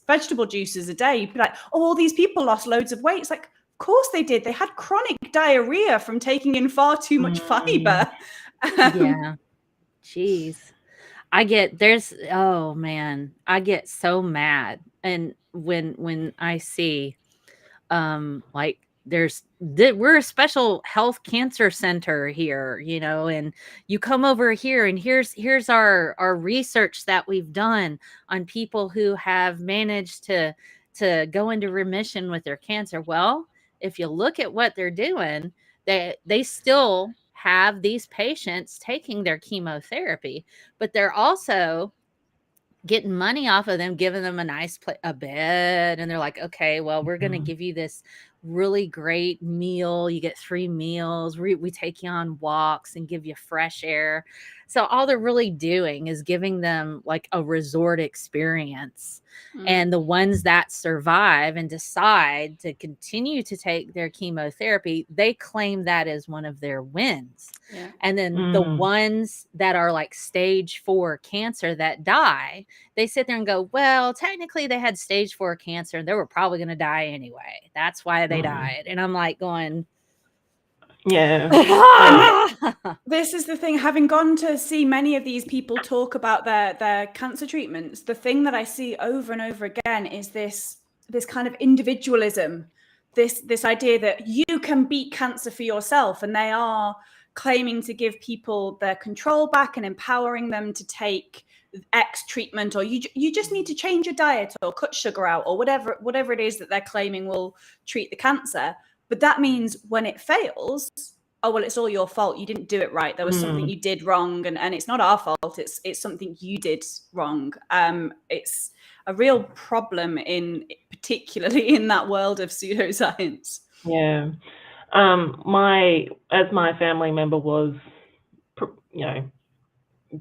vegetable juices a day, you'd be like, oh, all these people lost loads of weight. It's like, of course they did. They had chronic diarrhea from taking in far too much fiber. Yeah. Jeez. I get so mad. And when I see like we're a special health cancer center here, and you come over here and here's our research that we've done on people who have managed to go into remission with their cancer. Well, if you look at what they're doing, they still have these patients taking their chemotherapy, but they're also getting money off of them, giving them a nice a bed. And they're like, okay, well, we're going to give you this really great meal. You get 3 meals. We take you on walks and give you fresh air. So all they're really doing is giving them like a resort experience. And the ones that survive and decide to continue to take their chemotherapy, they claim that as one of their wins. Yeah. And then the ones that are like stage 4 cancer that die, they sit there and go, well, technically they had stage 4 cancer and they were probably going to die anyway. That's why they died. And I'm like going, yeah. This is the thing, having gone to see many of these people talk about their cancer treatments, the thing that I see over and over again is this kind of individualism, this idea that you can beat cancer for yourself, and they are claiming to give people their control back and empowering them to take X treatment, or you just need to change your diet or cut sugar out or whatever it is that they're claiming will treat the cancer. But that means when it fails, oh, well, it's all your fault. You didn't do it right. There was something you did wrong. And it's not our fault. It's something you did wrong. It's a real problem particularly in that world of pseudoscience. Yeah. As my family member was,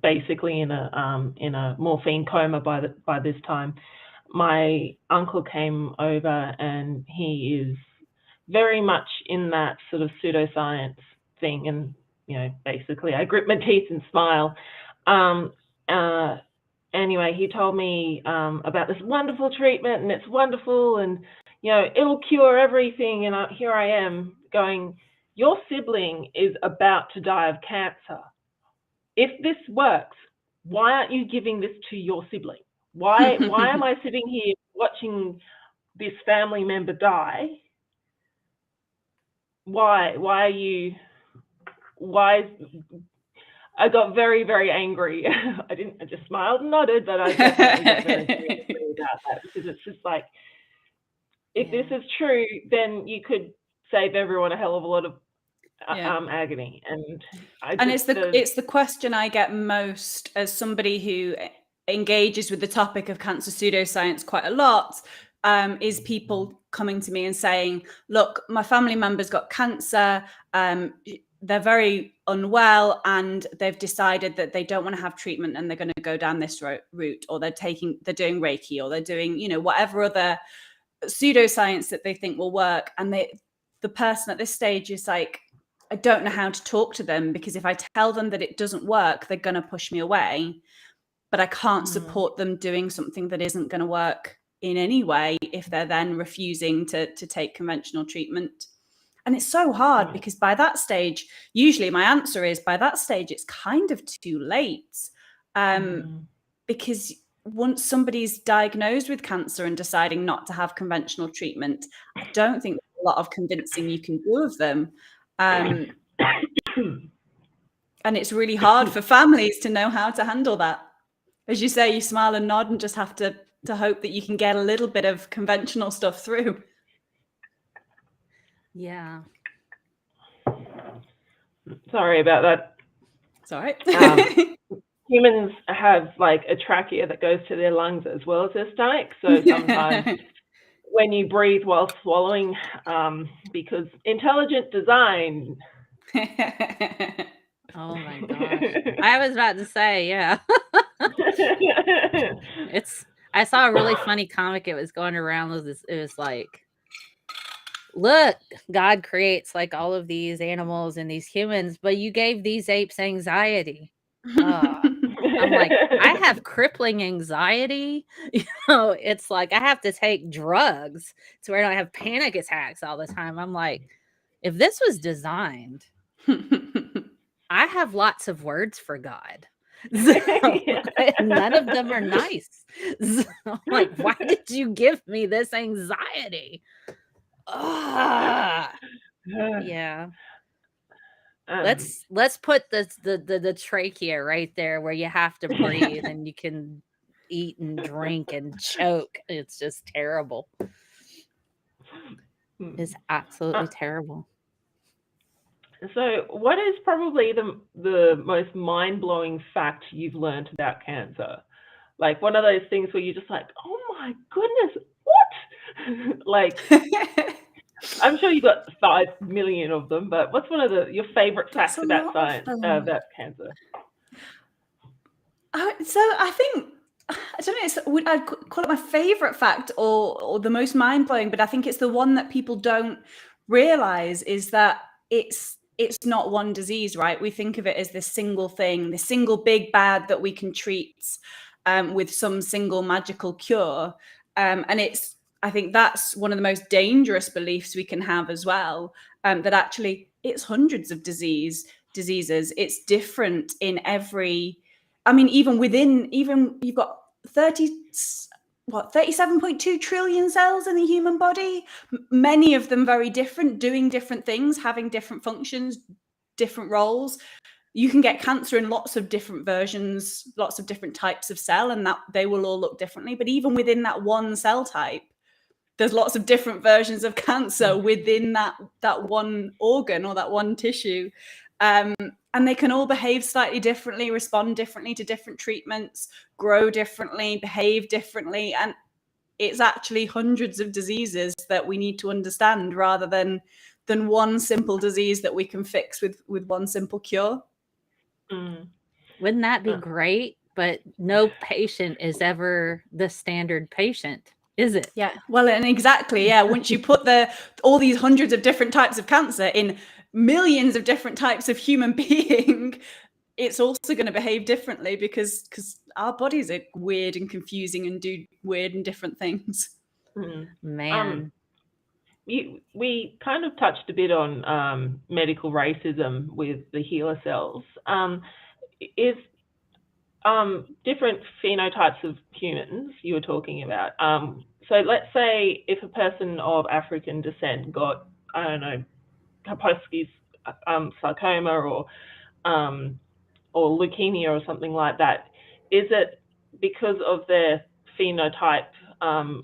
basically in a morphine coma by this time. My uncle came over, and he is very much in that sort of pseudoscience thing, and basically I grit my teeth and smile. Anyway, he told me about this wonderful treatment, and it's wonderful, and it'll cure everything. And here I am going, your sibling is about to die of cancer. If this works, why aren't you giving this to your sibling? Why am I sitting here watching this family member die? Why are you? Why? I got very, very angry. I just smiled and nodded, but I definitely got very, very angry about that, because it's just like, if this is true, then you could save everyone a hell of a lot of agony. And it's the question I get most as somebody who engages with the topic of cancer pseudoscience quite a lot, is people coming to me and saying, look, my family member's got cancer, they're very unwell, and they've decided that they don't want to have treatment, and they're going to go down this route, or they're doing Reiki, or they're doing, whatever other pseudoscience that they think will work. And the person at this stage is like, I don't know how to talk to them, because if I tell them that it doesn't work, they're going to push me away. But I can't support them doing something that isn't going to work in any way if they're then refusing to take conventional treatment. And it's so hard, because by that stage, usually my answer is, by that stage, it's kind of too late. Because once somebody's diagnosed with cancer and deciding not to have conventional treatment, I don't think there's a lot of convincing you can do of them. And it's really hard for families to know how to handle that. As you say, you smile and nod and just have to hope that you can get a little bit of conventional stuff through. Yeah. Sorry about that. It's all right. Humans have like a trachea that goes to their lungs as well as their stomach. So sometimes when you breathe while swallowing, because intelligent design. Oh my gosh. I was about to say, yeah. I saw a really funny comic. It was going around. It was like, look, God creates like all of these animals and these humans, but you gave these apes anxiety. I'm like, I have crippling anxiety. It's like I have to take drugs to where I don't have panic attacks all the time. I'm like, if this was designed, I have lots of words for God. So, none of them are nice. So I'm like, why did you give me this anxiety? Yeah. Let's put the trachea right there where you have to breathe and you can eat and drink and choke. It's just terrible. It's absolutely terrible. So what is probably the most mind-blowing fact you've learned about cancer? Like one of those things where you're just like, oh my goodness, what? Like, I'm sure you've got 5 million of them, but what's one of your favorite facts about science, about cancer? So I think, I don't know, I'd call it my favorite fact or the most mind-blowing, but I think it's the one that people don't realize, is that it's not one disease, right? We think of it as this single thing, this single big bad that we can treat with some single magical cure. And I think that's one of the most dangerous beliefs we can have as well, that actually it's hundreds of diseases. It's different in every, I mean, even you've got 37.2 trillion cells in the human body, many of them very different, doing different things, having different functions, different roles. You can get cancer in lots of different versions, lots of different types of cell, and that they will all look differently. But even within that one cell type, there's lots of different versions of cancer within that one organ or that one tissue. And they can all behave slightly differently, respond differently to different treatments, grow differently, behave differently. And it's actually hundreds of diseases that we need to understand, rather than one simple disease that we can fix with one simple cure. Wouldn't that be great? But no patient is ever the standard patient, is it? Yeah, well, and exactly, yeah. Once you put all these hundreds of different types of cancer in millions of different types of human being, it's also going to behave differently because our bodies are weird and confusing and do weird and different things. Man. We kind of touched a bit on medical racism with the HeLa cells. Is different phenotypes of humans you were talking about. So let's say if a person of African descent got, I don't know, Polycystic sarcoma or leukemia or something like that, is it because of their phenotype,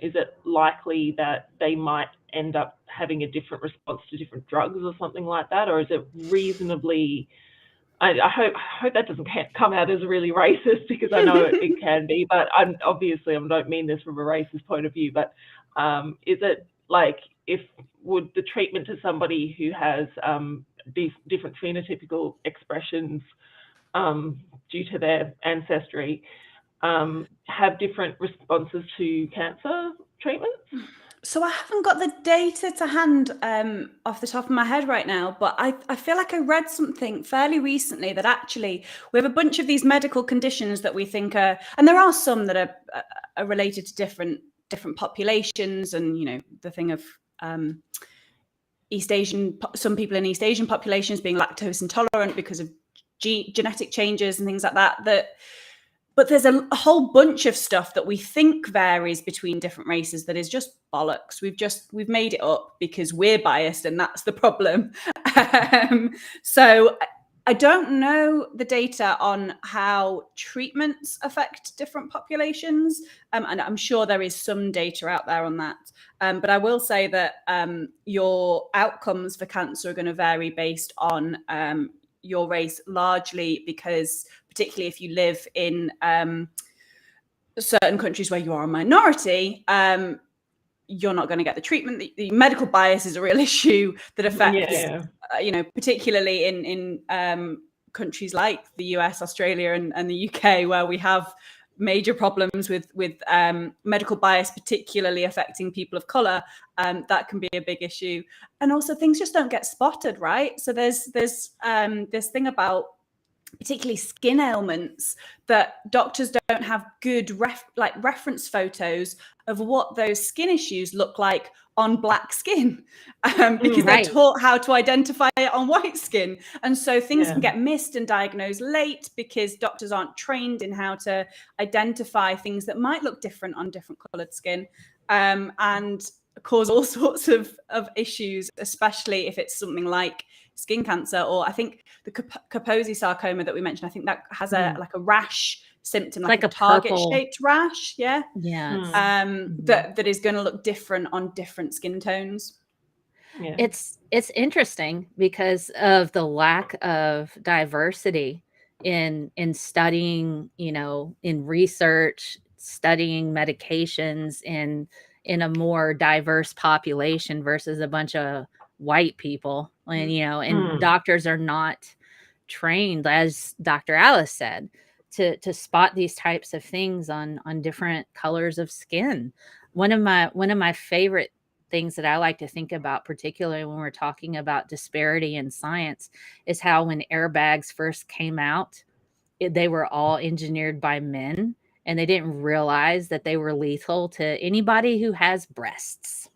is it likely that they might end up having a different response to different drugs or something like that? Or is it reasonably, I hope that doesn't come out as really racist, because I know it can be, but I don't mean this from a racist point of view, but is it like, would the treatment to somebody who has these different phenotypical expressions due to their ancestry have different responses to cancer treatments? So I haven't got the data to hand off the top of my head right now, but I feel like I read something fairly recently that actually we have a bunch of these medical conditions that we think are, and there are some that are related to different populations, and the thing of East Asian, some people in East Asian populations being lactose intolerant because of genetic changes and things like that. But there's a whole bunch of stuff that we think varies between different races that is just bollocks. We've made it up because we're biased, and that's the problem. So I don't know the data on how treatments affect different populations, and I'm sure there is some data out there on that. But I will say that your outcomes for cancer are going to vary based on your race, largely because, particularly if you live in certain countries where you are a minority, you're not going to get the treatment. The medical bias is a real issue that affects, particularly in countries like the US, Australia, and the UK, where we have major problems with medical bias, particularly affecting people of color. That can be a big issue, and also things just don't get spotted, right? So there's this thing about particularly skin ailments that doctors don't have good reference photos of what those skin issues look like on black skin, because they're taught how to identify it on white skin. And so things can get missed and diagnosed late because doctors aren't trained in how to identify things that might look different on different colored skin, and cause all sorts of issues, especially if it's something like skin cancer, or I think the Kaposi sarcoma that we mentioned, I think that has a rash symptom, like a target-shaped rash, that is going to look different on different skin tones. Yeah. It's interesting because of the lack of diversity in studying, in research, studying medications in a more diverse population versus a bunch of white people, and and doctors are not trained, as Dr. Alice said, to spot these types of things on different colors of skin. One of my favorite things that I like to think about, particularly when we're talking about disparity in science, is how when airbags first came out, they were all engineered by men, and they didn't realize that they were lethal to anybody who has breasts.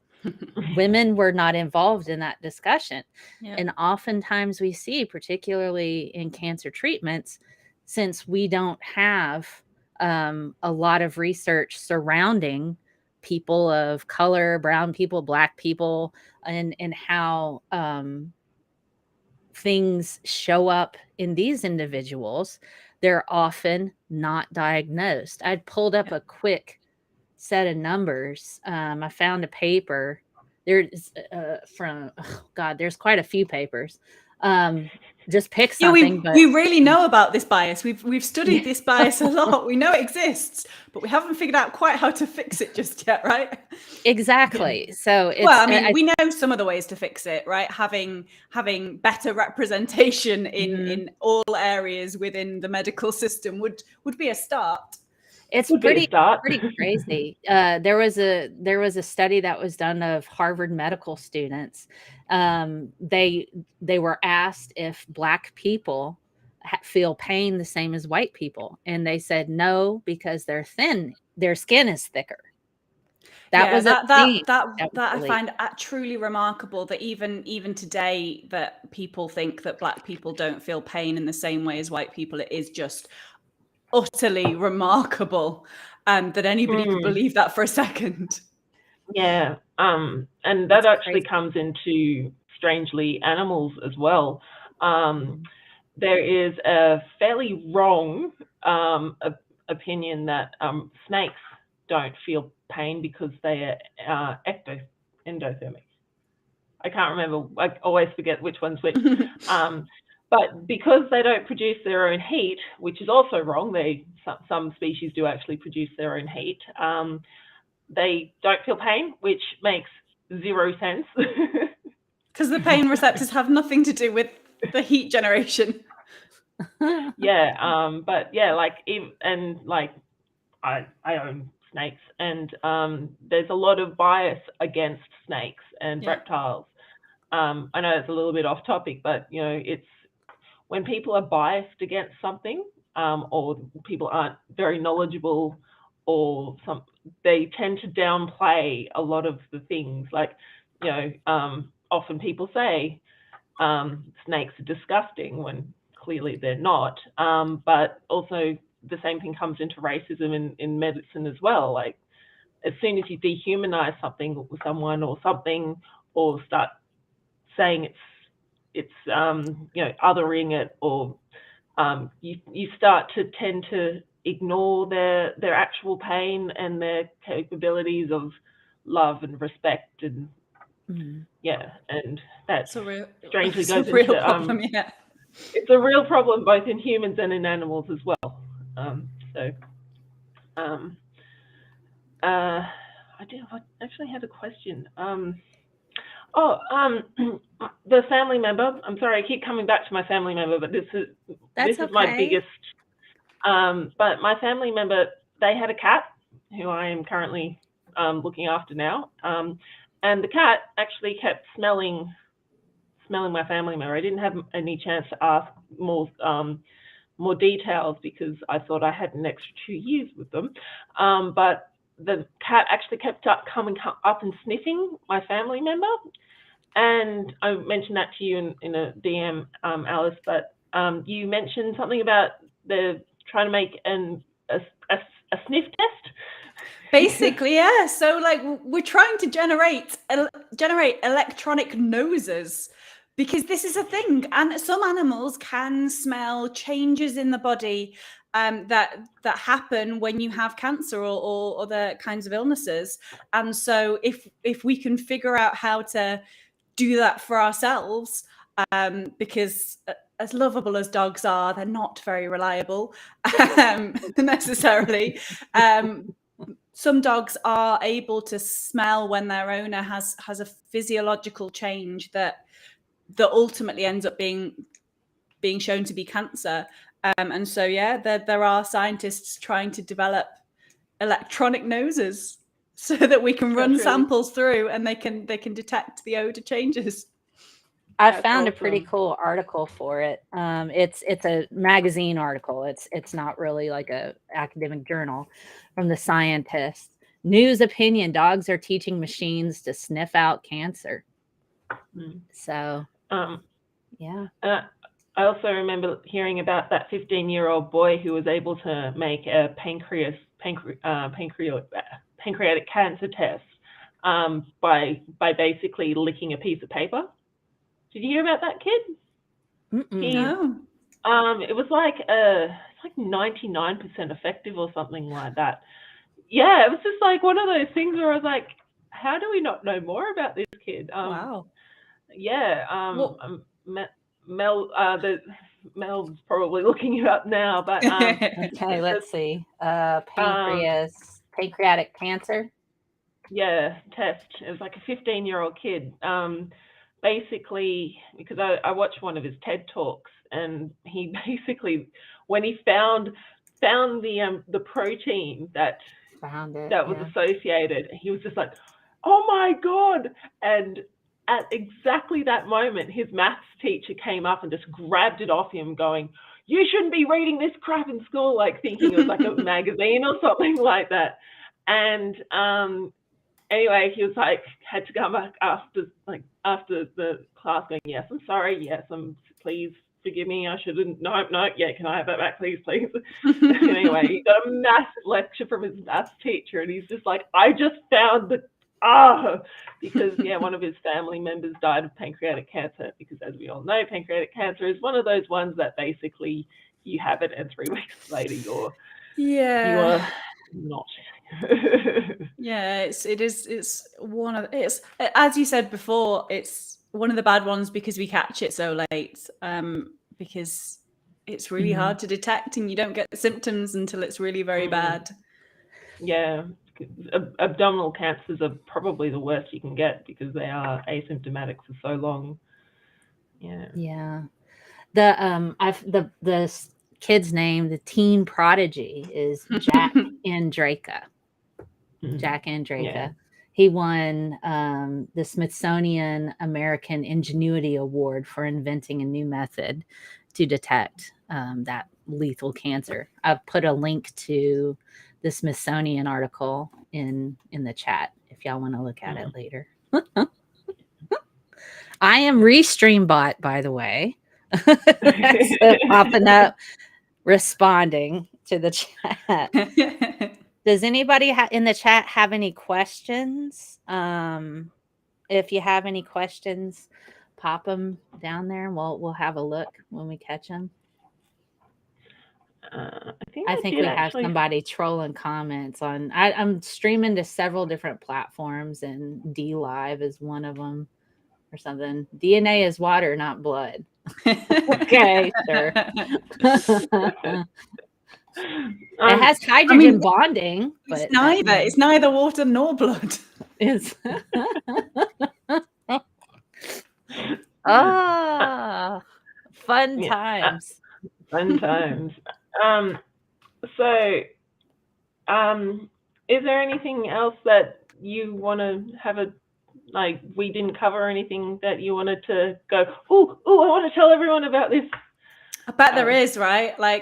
Women were not involved in that discussion. Yep. And oftentimes we see, particularly in cancer treatments, since we don't have a lot of research surrounding people of color, brown people, black people, and how things show up in these individuals, they're often not diagnosed. I'd pulled up a quick set of numbers. I found a paper. There's there's quite a few papers. Just pick Yeah, something. But we really know about this bias. We've studied this bias a lot. We know it exists, but we haven't figured out quite how to fix it just yet, right? exactly. So it's, Well, I mean, we know some of the ways to fix it, right? Having better representation in all areas within the medical system would be a start. It's Would be a pretty start. crazy. There was a study that was done of Harvard medical students. They were asked if Black people feel pain the same as white people, and they said no, because they're thin, their skin is thicker. That Yeah, was that I really, find truly remarkable, that even today that people think that Black people don't feel pain in the same way as white people. It is just utterly remarkable that anybody could believe that for a second. Yeah, and that actually comes into, strangely, animals as well. There is a fairly wrong opinion that snakes don't feel pain because they are endothermic. I can't remember. I always forget which one's which. But because they don't produce their own heat, which is also wrong, some species do actually produce their own heat. They don't feel pain, which makes zero sense. Because the pain receptors have nothing to do with the heat generation. Yeah, but yeah, like, and like, I own snakes, and there's a lot of bias against snakes and reptiles. I know it's a little bit off topic, but you know, it's when people are biased against something, or people aren't very knowledgeable, or they tend to downplay a lot of the things. Like, you know, often people say snakes are disgusting when clearly they're not. But also the same thing comes into racism in medicine as well. Like, as soon as you dehumanize someone or something, or start saying it's you know, othering it, or you start to tend to ignore their actual pain and their capabilities of love and respect, and yeah, and that strangely goes into problem, it's a real problem both in humans and in animals as well. I actually had a question. The family member. I'm sorry, I keep coming back to my family member, but this is my biggest. But my family member, they had a cat who I am currently looking after now, and the cat actually kept smelling my family member. I didn't have any chance to ask more details because I thought I had an extra 2 years with them, but the cat actually kept coming up and sniffing my family member. And I mentioned that to you in a DM, Alice, but you mentioned something about trying to make a sniff test. Basically, yeah. So like, we're trying to generate electronic noses, because this is a thing, and some animals can smell changes in the body that happen when you have cancer or other kinds of illnesses. And so if we can figure out how to do that for ourselves, because as lovable as dogs are, they're not very reliable necessarily. Some dogs are able to smell when their owner has a physiological change that ultimately ends up being shown to be cancer. And so, yeah, there are scientists trying to develop electronic noses so that we can run samples through and they can detect the odor changes. I found a pretty cool article for it. It's a magazine article. It's not really like a academic journal, from the Scientist. News opinion: dogs are teaching machines to sniff out cancer. So, yeah. I also remember hearing about that 15-year-old boy who was able to make a pancreatic cancer test by basically licking a piece of paper. Did you hear about that kid? No. It was like it's like 99% effective or something like that. Yeah, it was just like one of those things where I was like, how do we not know more about this kid? Wow. Yeah. Mel's probably looking it up now, but Okay, let's see. Pancreatic cancer. Yeah, test. It was like a 15-year-old kid. Basically, because I watched one of his TED Talks, and he basically, when he found the protein that was associated, he was just like, oh my God. And at exactly that moment, his maths teacher came up and just grabbed it off him, going, you shouldn't be reading this crap in school, like thinking it was like a magazine or something like that. And anyway, he was like, had to come back after the class going, yes, I'm sorry, yes, please forgive me, I shouldn't, no, yeah, can I have that back, please? Anyway, he got a massive lecture from his maths teacher, and he's just like, I just found because one of his family members died of pancreatic cancer, because as we all know, pancreatic cancer is one of those ones that basically you have it and 3 weeks later you're not. Yeah, it's one of as you said before, it's one of the bad ones because we catch it so late, because it's really hard to detect, and you don't get the symptoms until it's really very bad. Yeah, abdominal cancers are probably the worst you can get because they are asymptomatic for so long. Yeah. The kid's name, the teen prodigy, is Jack Andraka. Jack Andraka. Yeah. He won the Smithsonian American Ingenuity Award for inventing a new method to detect that lethal cancer. I've put a link to the Smithsonian article in the chat if y'all want to look at it later. I am Restreambot, by the way. Popping up, responding to the chat. Does anybody in the chat have any questions? If you have any questions, pop them down there, and we'll have a look when we catch them. I think we have somebody trolling comments on. I'm streaming to several different platforms, and D Live is one of them, or something. DNA is water, not blood. Okay, sure. It has hydrogen bonding, but it's neither water nor blood. It's fun times. Fun times. So, is there anything else that you want to have we didn't cover anything that you wanted to go, I want to tell everyone about this? I bet there is, right? I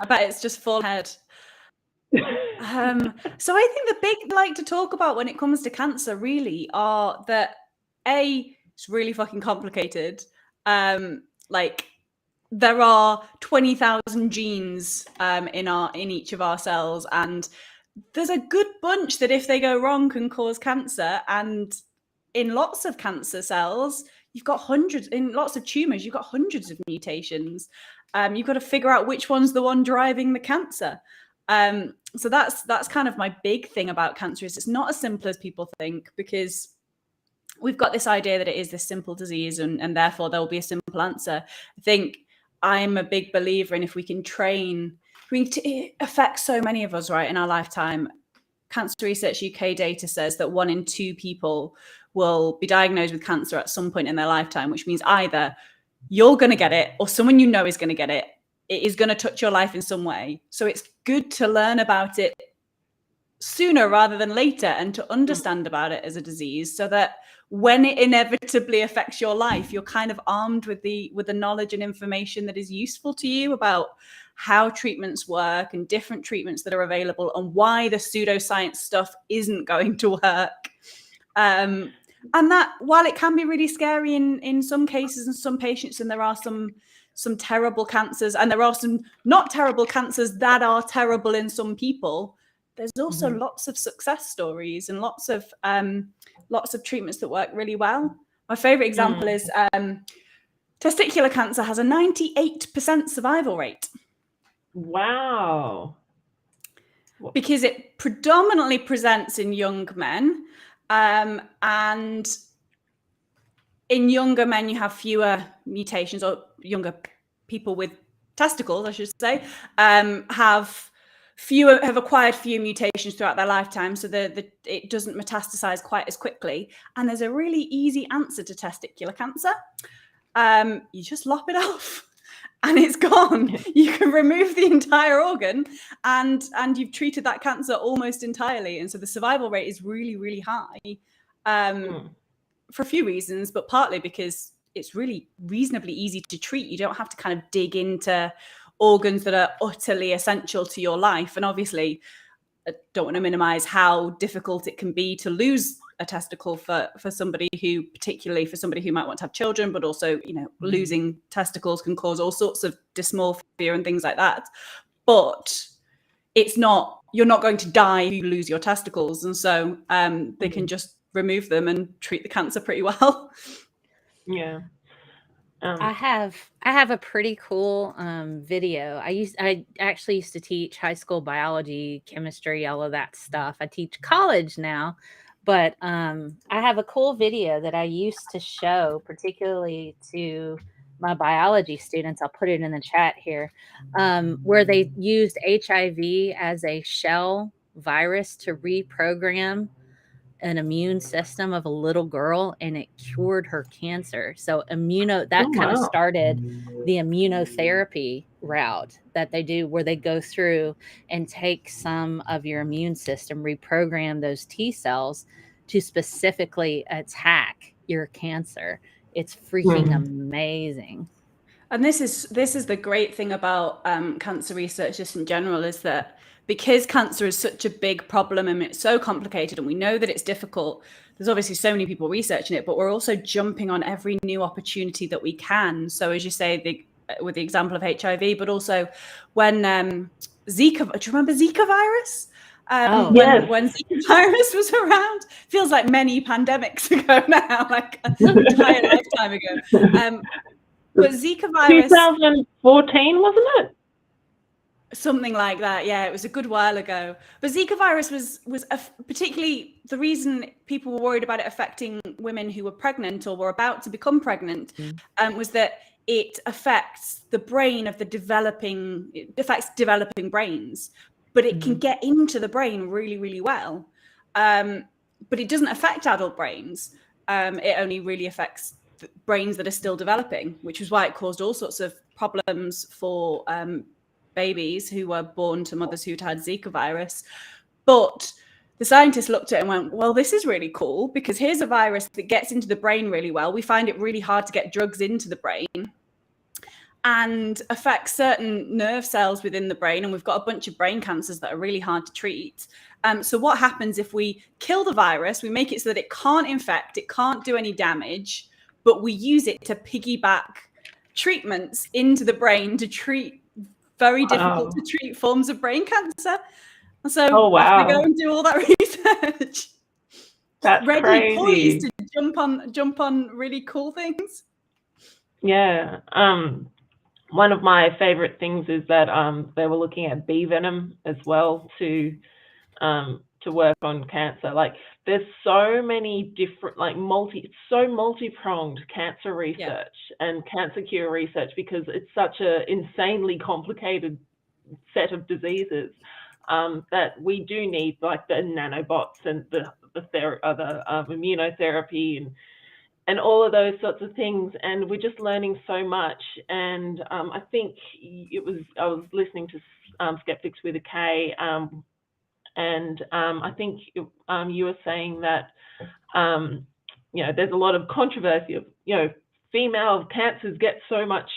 bet it's just full head. So I think the big I like to talk about when it comes to cancer really are that it's really fucking complicated. There are 20,000 genes in each of our cells, and there's a good bunch that if they go wrong can cause cancer. And in lots of cancer cells, you've got hundreds. In lots of tumors, you've got hundreds of mutations. You've got to figure out which one's the one driving the cancer. So that's kind of my big thing about cancer, is it's not as simple as people think, because we've got this idea that it is this simple disease and therefore there will be a simple answer. I think I'm a big believer in, if we can train, it affects so many of us, right, in our lifetime. Cancer Research UK data says that 1 in 2 people will be diagnosed with cancer at some point in their lifetime, which means either you're going to get it or someone you know is going to get it. It is going to touch your life in some way. So it's good to learn about it sooner rather than later, and to understand about it as a disease, so that when it inevitably affects your life, you're kind of armed with the knowledge and information that is useful to you about how treatments work and different treatments that are available, and why the pseudoscience stuff isn't going to work. And that, while it can be really scary in some cases and some patients, and there are some terrible cancers, and there are some not terrible cancers that are terrible in some people, there's also lots of success stories and lots of treatments that work really well. My favorite example is testicular cancer has a 98% survival rate. Wow. Because it predominantly presents in young men, and in younger men, you have fewer mutations, or younger people with testicles, I should say, have acquired fewer mutations throughout their lifetime, so it doesn't metastasize quite as quickly. And there's a really easy answer to testicular cancer. You just lop it off and it's gone. You can remove the entire organ and you've treated that cancer almost entirely. And so the survival rate is really, really high for a few reasons, but partly because it's really reasonably easy to treat. You don't have to kind of dig into organs that are utterly essential to your life. And obviously, I don't want to minimize how difficult it can be to lose a testicle for somebody who, particularly for somebody who might want to have children, but also, you know, losing testicles can cause all sorts of dysmorphia and things like that. But it's not, you're not going to die if you lose your testicles. And so they can just remove them and treat the cancer pretty well. Yeah. I have a pretty cool video. I actually used to teach high school biology, chemistry, all of that stuff. I teach college now, but I have a cool video that I used to show, particularly to my biology students. I'll put it in the chat here, where they used HIV as a shell virus to reprogram an immune system of a little girl, and it cured her cancer. So kind of started the immunotherapy route that they do, where they go through and take some of your immune system, reprogram those T cells to specifically attack your cancer. It's freaking amazing. And this is the great thing about cancer research just in general, is that because cancer is such a big problem and it's so complicated and we know that it's difficult, there's obviously so many people researching it, but we're also jumping on every new opportunity that we can. So as you say, with the example of HIV, but also when Zika, do you remember Zika Virus? When Zika virus was around, feels like many pandemics ago now, like an entire lifetime ago. But Zika virus, 2014, wasn't it? Something like that. Yeah, it was a good while ago. But Zika virus was particularly the reason people were worried about it affecting women who were pregnant or were about to become pregnant, was that it affects the brain of it affects developing brains, but it can get into the brain really, really well. But it doesn't affect adult brains. It only really affects brains that are still developing, which is why it caused all sorts of problems for babies who were born to mothers who'd had Zika virus. But the scientists looked at it and went, well, this is really cool, because here's a virus that gets into the brain really well. We find it really hard to get drugs into the brain and affects certain nerve cells within the brain. And we've got a bunch of brain cancers that are really hard to treat. So what happens if we kill the virus, we make it so that it can't infect, it can't do any damage, but we use it to piggyback treatments into the brain to treat very difficult to treat forms of brain cancer. And so off we go and do all that research. That's crazy. Poised to jump on really cool things. Yeah. One of my favorite things is that they were looking at bee venom as well to work on cancer. Like, there's so many different, like multi-pronged cancer research and cancer cure research, because it's such an insanely complicated set of diseases that we do need, like, the nanobots and the immunotherapy and all of those sorts of things. And we're just learning so much. And I think I was listening to Skeptics with a K, and I think you were saying that, there's a lot of controversy of, female cancers get so much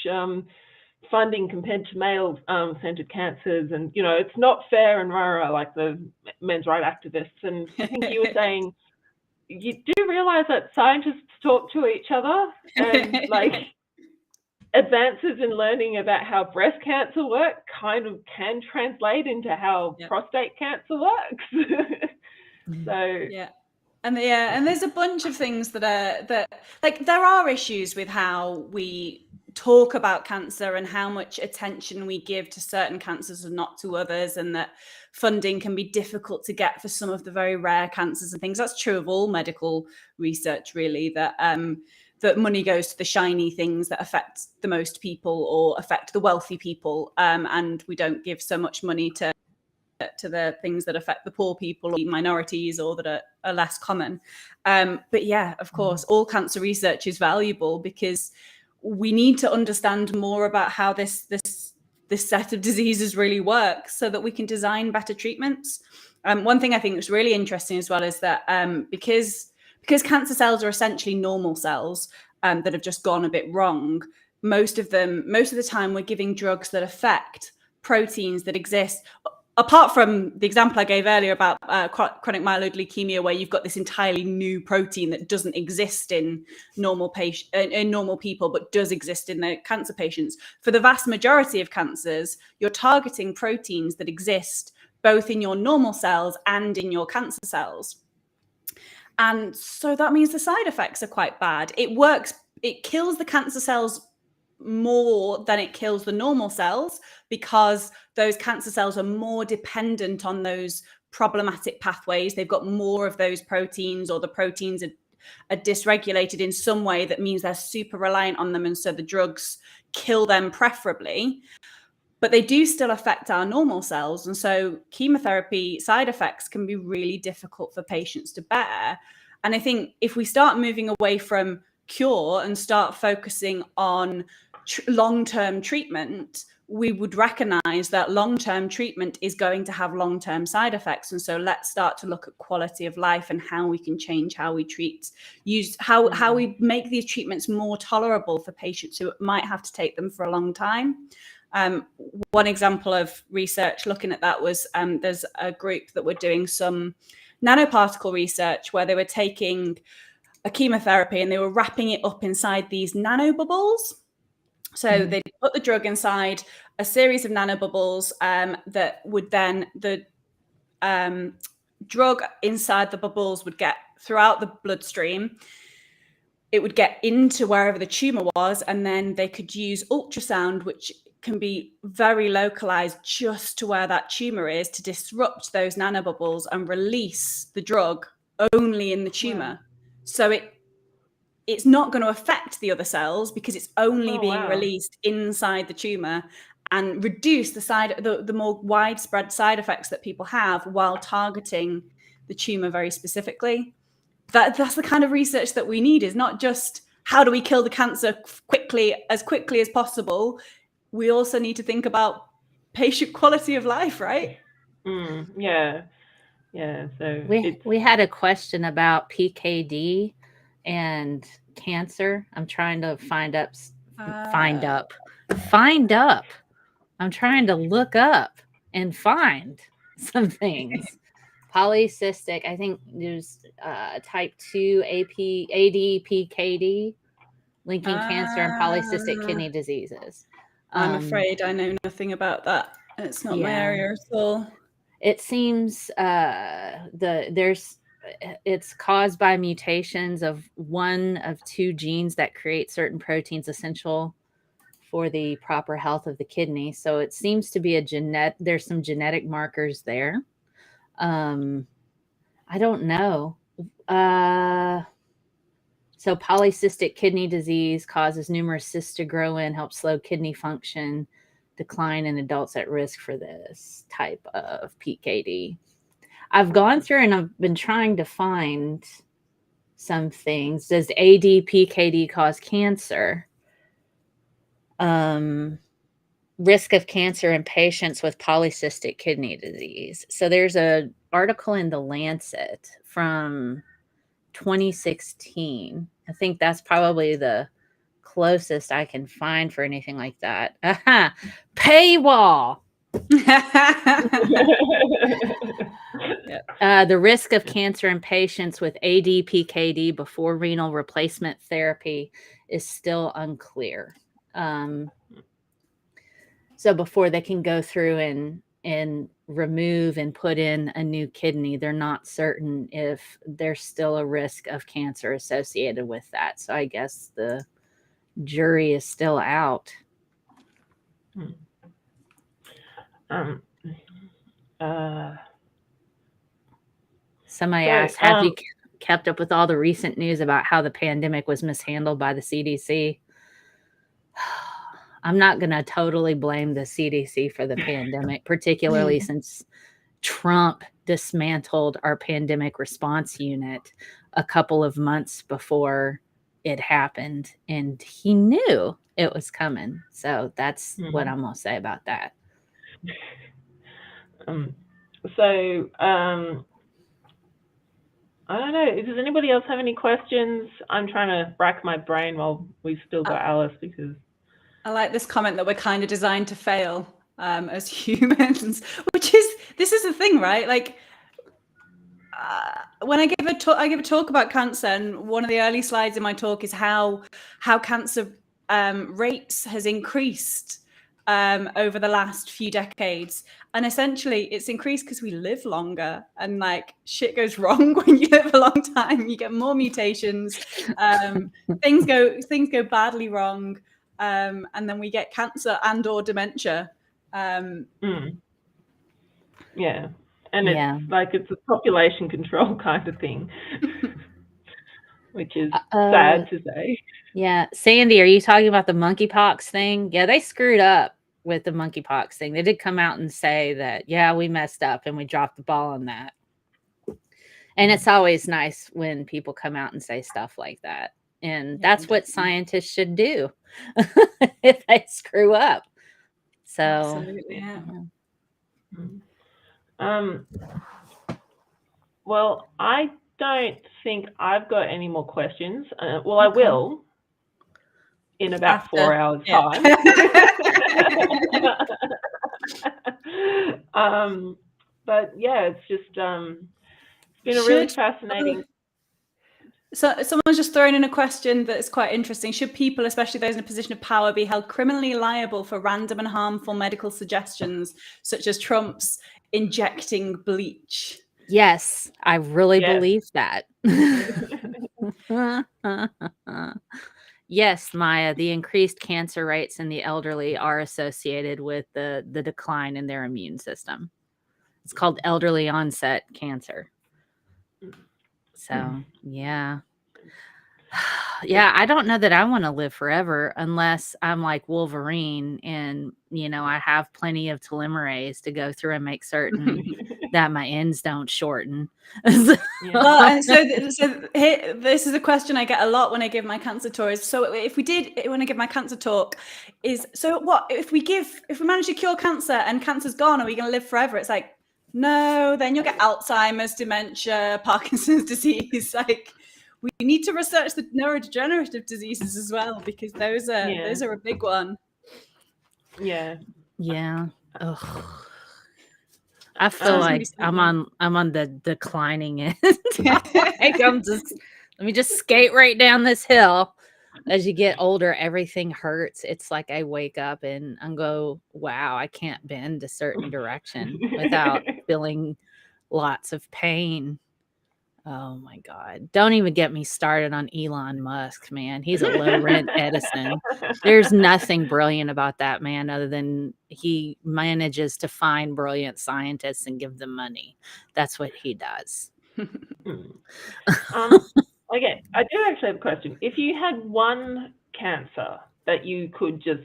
funding compared to male-centered cancers. And, it's not fair, and rah, like the men's rights activists. And I think you were saying, you do realize that scientists talk to each other, and like advances in learning about how breast cancer works kind of can translate into how prostate cancer works. And there's a bunch of things that like, there are issues with how we talk about cancer and how much attention we give to certain cancers and not to others, and that funding can be difficult to get for some of the very rare cancers and things. That's true of all medical research, really, that money goes to the shiny things that affect the most people or affect the wealthy people, and we don't give so much money to the things that affect the poor people or the minorities or that are less common. But yeah, of course, all cancer research is valuable because we need to understand more about how this set of diseases really works so that we can design better treatments. One thing I think is really interesting as well is that because cancer cells are essentially normal cells that have just gone a bit wrong, most of the time we're giving drugs that affect proteins that exist. Apart from the example I gave earlier about chronic myeloid leukemia, where you've got this entirely new protein that doesn't exist in normal people, but does exist in the cancer patients. For the vast majority of cancers, you're targeting proteins that exist both in your normal cells and in your cancer cells. And so that means the side effects are quite bad. It kills the cancer cells more than it kills the normal cells because those cancer cells are more dependent on those problematic pathways. They've got more of those proteins, or the proteins are dysregulated in some way that means they're super reliant on them, and so the drugs kill them preferably. But they do still affect our normal cells, and so chemotherapy side effects can be really difficult for patients to bear. And I think if we start moving away from cure and start focusing on long-term treatment, we would recognize that long-term treatment is going to have long-term side effects. And so let's start to look at quality of life and how we can change how we treat, how we make these treatments more tolerable for patients who might have to take them for a long time. One example of research looking at that was there's a group that were doing some nanoparticle research where they were taking a chemotherapy and they were wrapping it up inside these nanobubbles. So they put the drug inside a series of nanobubbles that would then, the drug inside the bubbles would get throughout the bloodstream. It would get into wherever the tumor was, and then they could use ultrasound, which can be very localized just to where that tumor is, to disrupt those nanobubbles and release the drug only in the tumor. Wow. So it's not going to affect the other cells because it's only being released inside the tumor, and reduce the more widespread side effects that people have while targeting the tumor very specifically. That's the kind of research that we need, is not just how do we kill the cancer quickly as possible. We also need to think about patient quality of life, right? Yeah. So we had a question about PKD and cancer. I'm trying to find up. I'm trying to look up and find some things. Polycystic, I think there's type 2 Adpkd, linking cancer and polycystic kidney diseses. I'm afraid I know nothing about that. It's not my area at all. It seems it's caused by mutations of one of two genes that create certain proteins essential for the proper health of the kidney. So it seems to be there's some genetic markers there. I don't know. So polycystic kidney disease causes numerous cysts to grow in, helps slow kidney function, decline in adults at risk for this type of PKD. I've gone through and I've been trying to find some things. Does Adpkd cause cancer? Risk of cancer in patients with polycystic kidney disease. So there's an article in The Lancet from 2016. I think that's probably the closest I can find for anything like that. Aha! Paywall. The risk of cancer in patients with Adpkd before renal replacement therapy is still unclear. So before they can go through and remove and put in a new kidney, they're not certain if there's still a risk of cancer associated with that. So I guess the jury is still out. Somebody asked, have you kept up with all the recent news about how the pandemic was mishandled by the CDC? I'm not going to totally blame the CDC for the pandemic, particularly since Trump dismantled our pandemic response unit a couple of months before it happened, and he knew it was coming. So that's what I'm going to say about that. I don't know. Does anybody else have any questions? I'm trying to rack my brain while we've still got Alice, because I like this comment that we're kind of designed to fail as humans, this is the thing, right? Like when I give a talk about cancer, and one of the early slides in my talk is how cancer rates has increased over the last few decades. And essentially it's increased because we live longer, and like shit goes wrong when you live a long time. You get more mutations, things go badly wrong, and then we get cancer and or dementia. Yeah. And it's like it's a population control kind of thing, which is sad to say. Yeah. Sandy, are you talking about the monkeypox thing? Yeah, they screwed up with the monkeypox thing. They did come out and say that, yeah, we messed up and we dropped the ball on that. And it's always nice when people come out and say stuff like that. And that's what scientists should do if they screw up. So, absolutely, yeah. Well, I don't think I've got any more questions. Well, I will in about 4 hours' time. But yeah, it's just it's been a really fascinating. So someone's just thrown in a question that's quite interesting. Should people, especially those in a position of power, be held criminally liable for random and harmful medical suggestions, such as Trump's injecting bleach? Yes, I really believe that. Yes, Maya, the increased cancer rates in the elderly are associated with the decline in their immune system. It's called elderly onset cancer. So, yeah. Yeah, I don't know that I want to live forever unless I'm like Wolverine and, you know, I have plenty of telomerase to go through and make certain that my ends don't shorten. Well, so here, this is a question I get a lot when I give my cancer tours. So when I give my cancer talk, so what if we manage to cure cancer and cancer's gone, are we going to live forever? It's like, no, then you'll get Alzheimer's, dementia, Parkinson's disease. Like, we need to research the neurodegenerative diseases as well, because those are a big one. Yeah. Ugh. I feel like I'm on the declining end. Like let me just skate right down this hill. As you get older, everything hurts. It's like I wake up and I go, wow, I can't bend a certain direction without feeling lots of pain. Oh my God. Don't even get me started on Elon Musk, man. He's a low rent Edison. There's nothing brilliant about that man other than he manages to find brilliant scientists and give them money. That's what he does. Okay, I do actually have a question. If you had one cancer that you could just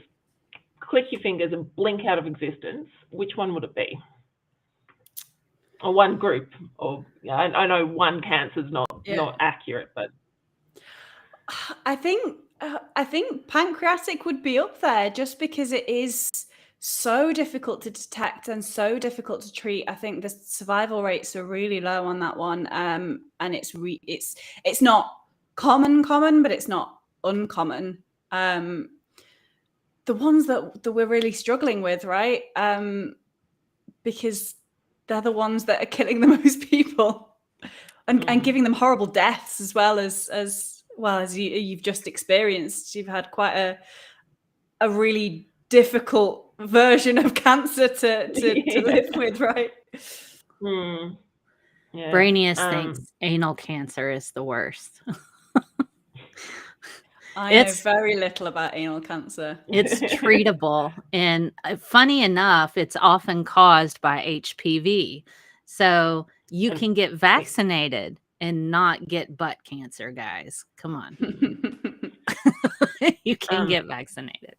click your fingers and blink out of existence, which one would it be? Or one group? Or I know one cancer is not accurate, but I think pancreatic would be up there just because it is so difficult to detect and so difficult to treat. I think the survival rates are really low on that one, and it's not common, but it's not uncommon. The ones that we're really struggling with, right? Because they're the ones that are killing the most people and giving them horrible deaths as well as you've just experienced. You've had quite a really difficult version of cancer to live with, right? Yeah. Brainius thinks anal cancer is the worst. I know It's very little about anal cancer. it's treatable, and funny enough, it's often caused by HPV. So you And- can get vaccinated and not get butt cancer, guys. Come on. You can get vaccinated.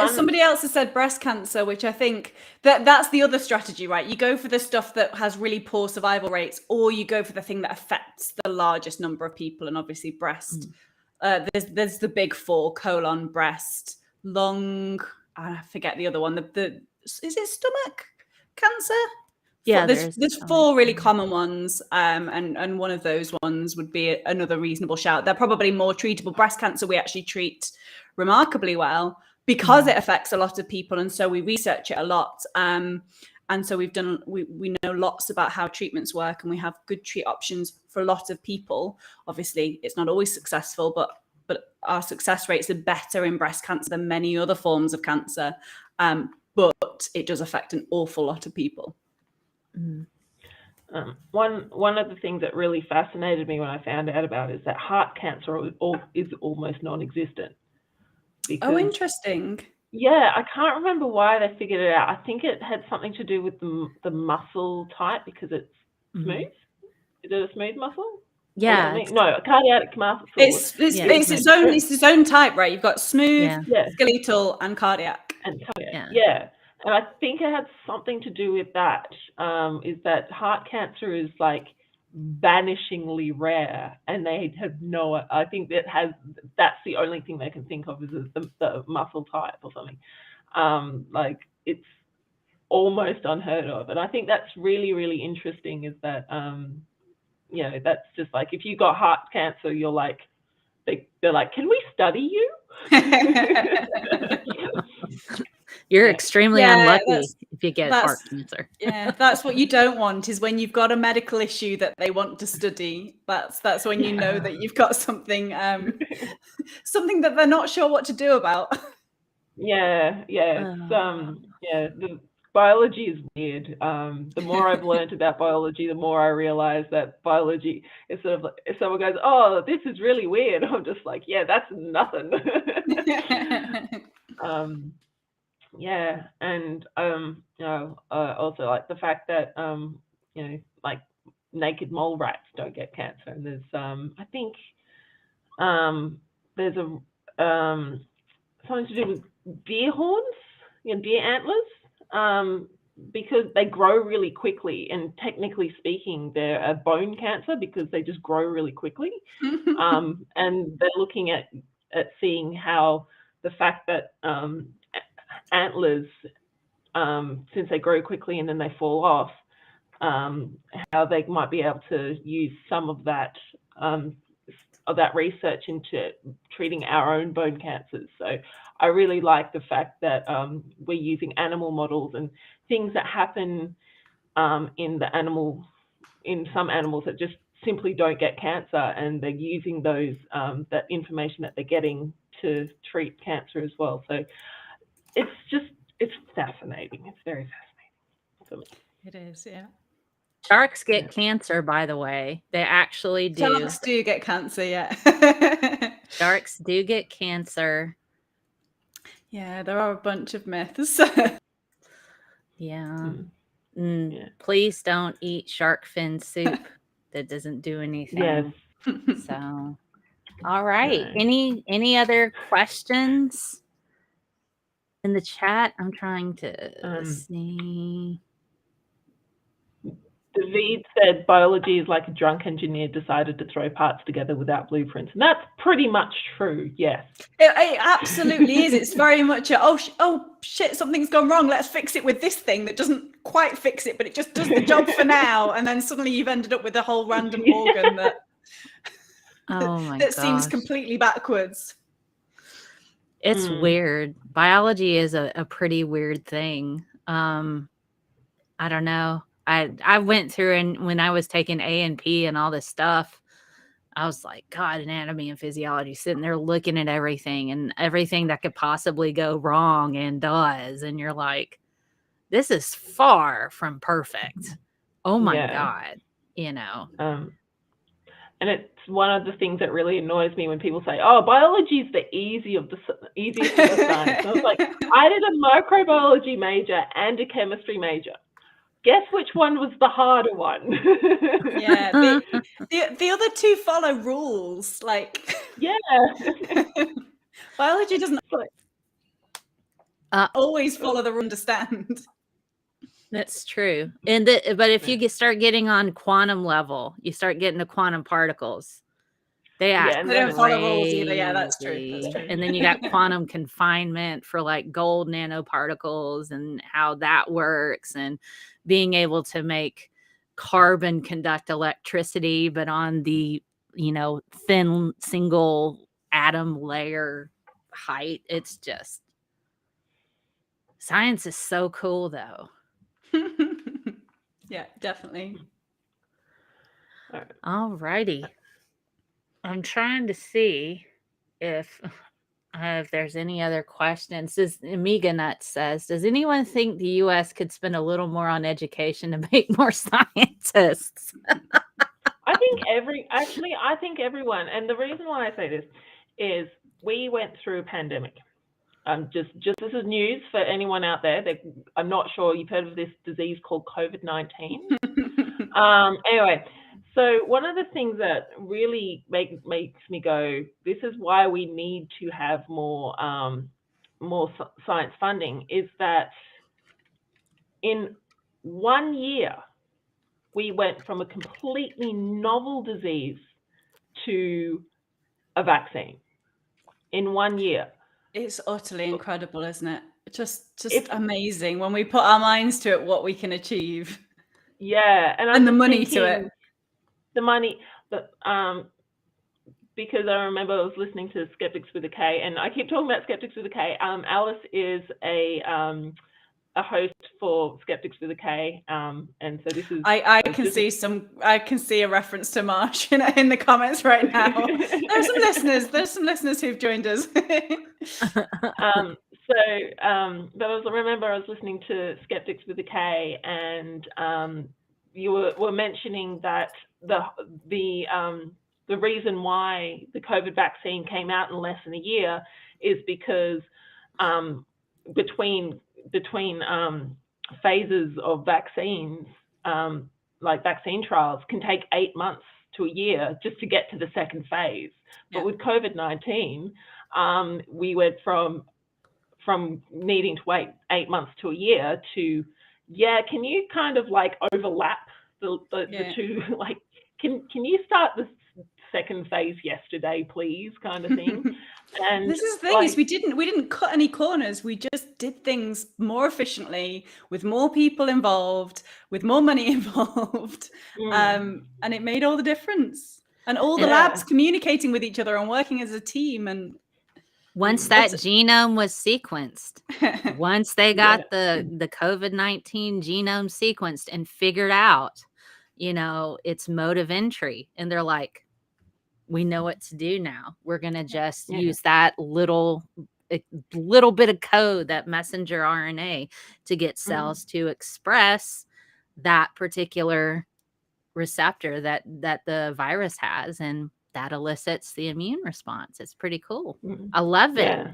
Somebody else has said breast cancer, which I think that's the other strategy, right? You go for the stuff that has really poor survival rates, or you go for the thing that affects the largest number of people, and obviously breast. There's the big four: colon, breast, lung. I forget the other one. The is it stomach cancer? Yeah, there's four really common ones, and one of those ones would be another reasonable shout. They're probably more treatable. Breast cancer we actually treat remarkably well because it affects a lot of people, and so we research it a lot. And so we know lots about how treatments work, and we have good treat options for a lot of people. Obviously, it's not always successful, but our success rates are better in breast cancer than many other forms of cancer. But it does affect an awful lot of people. One of the things that really fascinated me when I found out about it is that heart cancer is almost non-existent. Oh, interesting. Yeah, I can't remember why they figured it out. I think it had something to do with the muscle type because it's smooth. Is it a smooth muscle? Yeah. No, a cardiac muscle. It's its own type, right? You've got smooth, skeletal, and cardiac. Yeah. And I think it had something to do with that. Is that heart cancer is like vanishingly rare, and they have no. I think that's the only thing they can think of is the muscle type or something. Like it's almost unheard of, and I think that's really, really interesting. Is that that's just like if you got heart cancer, you're like they're like, can we study you? You're extremely unlucky if you get heart cancer. Yeah, that's what you don't want is when you've got a medical issue that they want to study. That's when you know that you've got something something that they're not sure what to do about. The biology is weird. The more I've learned about biology, the more I realize that biology is sort of like if someone goes, "Oh, this is really weird," I'm just like, "Yeah, that's nothing." And also like the fact that like naked mole rats don't get cancer, and there's I think there's a something to do with deer horns, deer antlers, because they grow really quickly, and technically speaking, they're a bone cancer because they just grow really quickly. And they're looking at seeing how the fact that antlers, since they grow quickly and then they fall off, how they might be able to use some of that research into treating our own bone cancers. So I really like the fact that we're using animal models and things that happen in some animals that just simply don't get cancer, and they're using those that information that they're getting to treat cancer as well. So it's fascinating. It's very fascinating for me. It is, yeah. Sharks get cancer, by the way. They actually do. Sharks do get cancer, yeah. Sharks do get cancer. Yeah, there are a bunch of myths. Yeah. Please don't eat shark fin soup. That doesn't do anything. Yes. So, all right. No. Any other questions in the chat? I'm trying to see. David said biology is like a drunk engineer decided to throw parts together without blueprints. And that's pretty much true, yes. It absolutely is. It's very much oh shit, something's gone wrong. Let's fix it with this thing that doesn't quite fix it, but it just does the job for now. And then suddenly you've ended up with a whole random organ that seems completely backwards. It's weird. Biology is a pretty weird thing. I don't know. I went through, and when I was taking A&P and all this stuff, I was like, God, anatomy and physiology, sitting there looking at everything and everything that could possibly go wrong and does. And you're like, this is far from perfect. Oh my God. And it's one of the things that really annoys me when people say, "Oh, biology is the easiest of the science." And I was like, I did a microbiology major and a chemistry major. Guess which one was the harder one? Yeah, the other two follow rules. Like, yeah, biology doesn't always follow the rule. Understand? That's true. But if you start getting on quantum level, you start getting to quantum particles. They don't follow rules either. Yeah, that's true. That's true. And then you got quantum confinement for like gold nanoparticles and how that works, and being able to make carbon conduct electricity, but on the, thin single atom layer height. It's just, science is so cool though. Yeah, definitely. All righty. I'm trying to see if there's any other questions. This Amiga Nut says, does anyone think the U.S. could spend a little more on education to make more scientists? I think everyone, and the reason why I say this is we went through a pandemic. Just this is news for anyone out there that I'm not sure you've heard of this disease called COVID-19. Anyway, so one of the things that really makes me go, this is why we need to have more science funding, is that in 1 year we went from a completely novel disease to a vaccine in 1 year. It's utterly incredible, isn't it? Just amazing when we put our minds to it, what we can achieve. Yeah, and the money to it. The money, but because I remember I was listening to Skeptics with a K, and I keep talking about Skeptics with a K. Alice is a host for Skeptics with a K, and so this is. I can see a reference to Marsh in the comments right now. There's some listeners who've joined us. But I remember I was listening to Skeptics with a K, and you were mentioning that the reason why the COVID vaccine came out in less than a year is because between phases of vaccines, like vaccine trials, can take 8 months to a year just to get to the second phase. But with COVID-19, we went from needing to wait 8 months to a year to, can you kind of like overlap the two? Like, can you start the second phase yesterday, please, kind of thing? And this is the thing, is we didn't cut any corners. We just did things more efficiently, with more people involved, with more money involved, and it made all the difference. And all the labs communicating with each other and working as a team. And once that genome was sequenced, once they got the COVID-19 genome sequenced and figured out, its mode of entry, and they're like, we know what to do now. We're going to just use that little bit of code, that messenger RNA, to get cells to express that particular receptor that the virus has, and that elicits the immune response. It's pretty cool. I love it.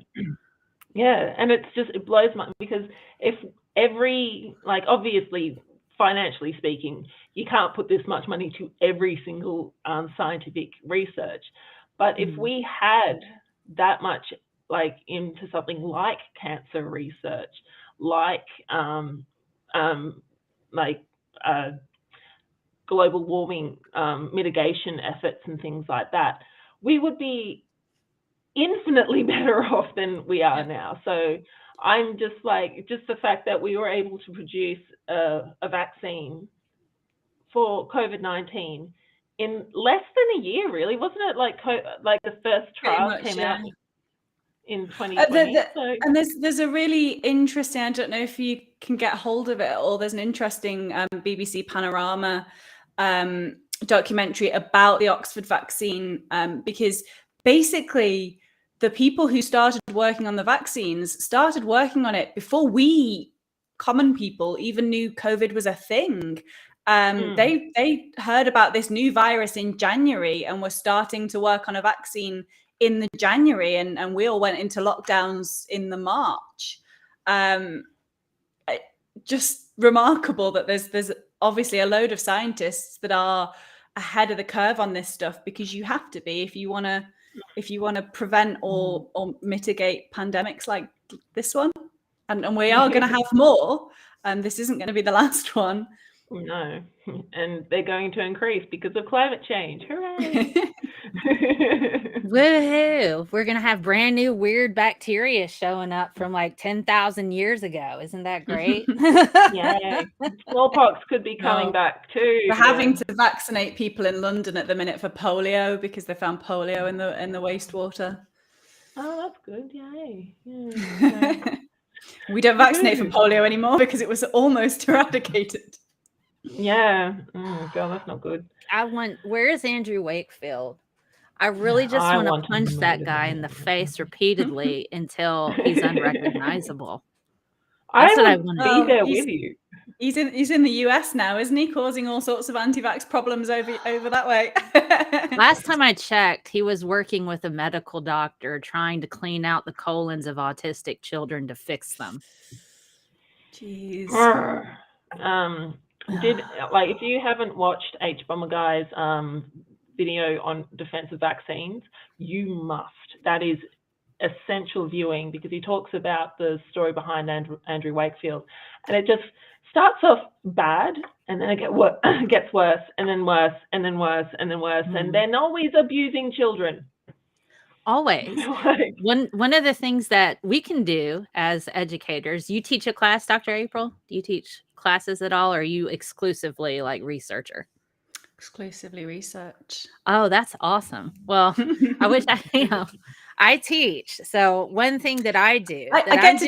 Yeah, and it blows my, because if obviously, financially speaking, you can't put this much money to every single scientific research, but if we had that much into something like cancer research, global warming mitigation efforts and things like that, we would be infinitely better off than we are now. So I'm just the fact that we were able to produce a vaccine for COVID-19 in less than a year, really, wasn't it? Like the first trial came out in 2020. And there's a really interesting, I don't know if you can get hold of it, or there's an interesting BBC Panorama documentary about the Oxford vaccine, because basically the people who started working on the vaccines started working on it before we common people even knew COVID was a thing. They heard about this new virus in January and were starting to work on a vaccine in the January, and we all went into lockdowns in the March. Just remarkable that there's obviously a load of scientists that are ahead of the curve on this stuff, because you have to be if you want to prevent or mitigate pandemics like this one, and we are going to have more, and this isn't going to be the last one. No, and they're going to increase because of climate change. Hooray! Woohoo! We're gonna have brand new weird bacteria showing up from like 10,000 years ago. Isn't that great? Yeah, smallpox could be coming back too. We're having to vaccinate people in London at the minute for polio because they found polio in the wastewater. Oh, that's good. Yay! Yeah. We don't vaccinate for polio anymore because it was almost eradicated. Yeah. God, that's not good. Where is Andrew Wakefield? I really just want to punch that guy in the face repeatedly until he's unrecognizable. That's what I want to be there with you. He's in the US now, isn't he? Causing all sorts of anti-vax problems over that way. Last time I checked, he was working with a medical doctor trying to clean out the colons of autistic children to fix them. Jeez. If you haven't watched H Bomber Guy's video on defensive vaccines, you must. That is essential viewing, because he talks about the story behind Andrew Wakefield, and it just starts off bad, and then it gets worse, and then worse, and then worse, and then worse, and then always abusing children. Always. One of the things that we can do as educators, you teach a class, Dr. April? Do you teach classes at all, or are you exclusively like researcher? Exclusively research. Oh, that's awesome. Well, I wish I teach. So one thing that I do, I get to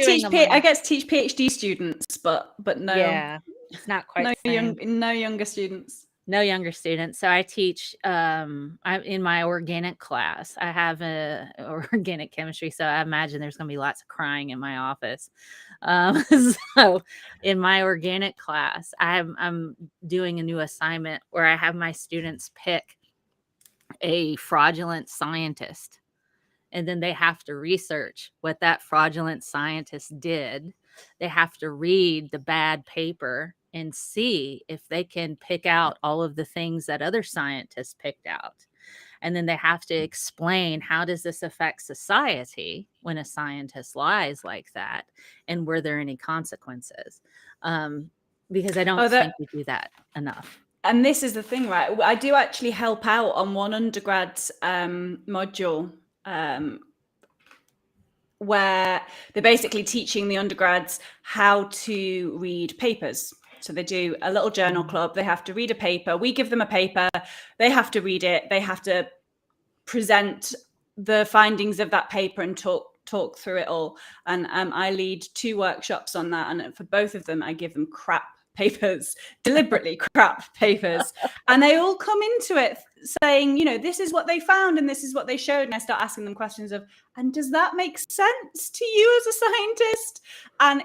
teach PhD students, but no. Yeah, it's not quite the same. No younger students. No younger students. So I teach I'm in my organic class. I have organic chemistry, so I imagine there's going to be lots of crying in my office. So in my organic class, I'm doing a new assignment where I have my students pick a fraudulent scientist, and then they have to research what that fraudulent scientist did. They have to read the bad paper and see if they can pick out all of the things that other scientists picked out. And then they have to explain, how does this affect society when a scientist lies like that? And were there any consequences? Because I don't think we do that enough. And this is the thing, right? I do actually help out on one undergrad module where they're basically teaching the undergrads how to read papers. So they do a little journal club. They have to read a paper. We give them a paper. They have to read it. They have to present the findings of that paper and talk through it all. And I lead 2 workshops on that. And for both of them, I give them crap papers, deliberately crap papers. And they all come into it saying, this is what they found and this is what they showed. And I start asking them questions of, and does that make sense to you as a scientist? And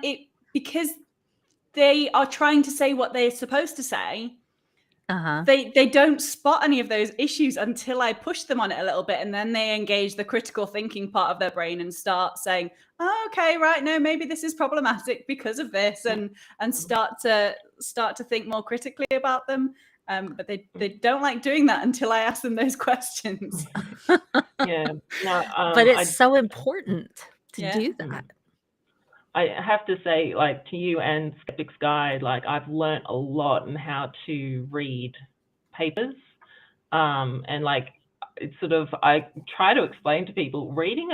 because they are trying to say what they're supposed to say, they don't spot any of those issues until I push them on it a little bit, and then they engage the critical thinking part of their brain and start saying, oh, okay, right, no, maybe this is problematic because of this, and start to think more critically about them. But they don't like doing that until I ask them those questions. Yeah, no, but it's so important to do that. I have to say, to you and Skeptic's Guide, I've learned a lot on how to read papers. And it's sort of, I try to explain to people, reading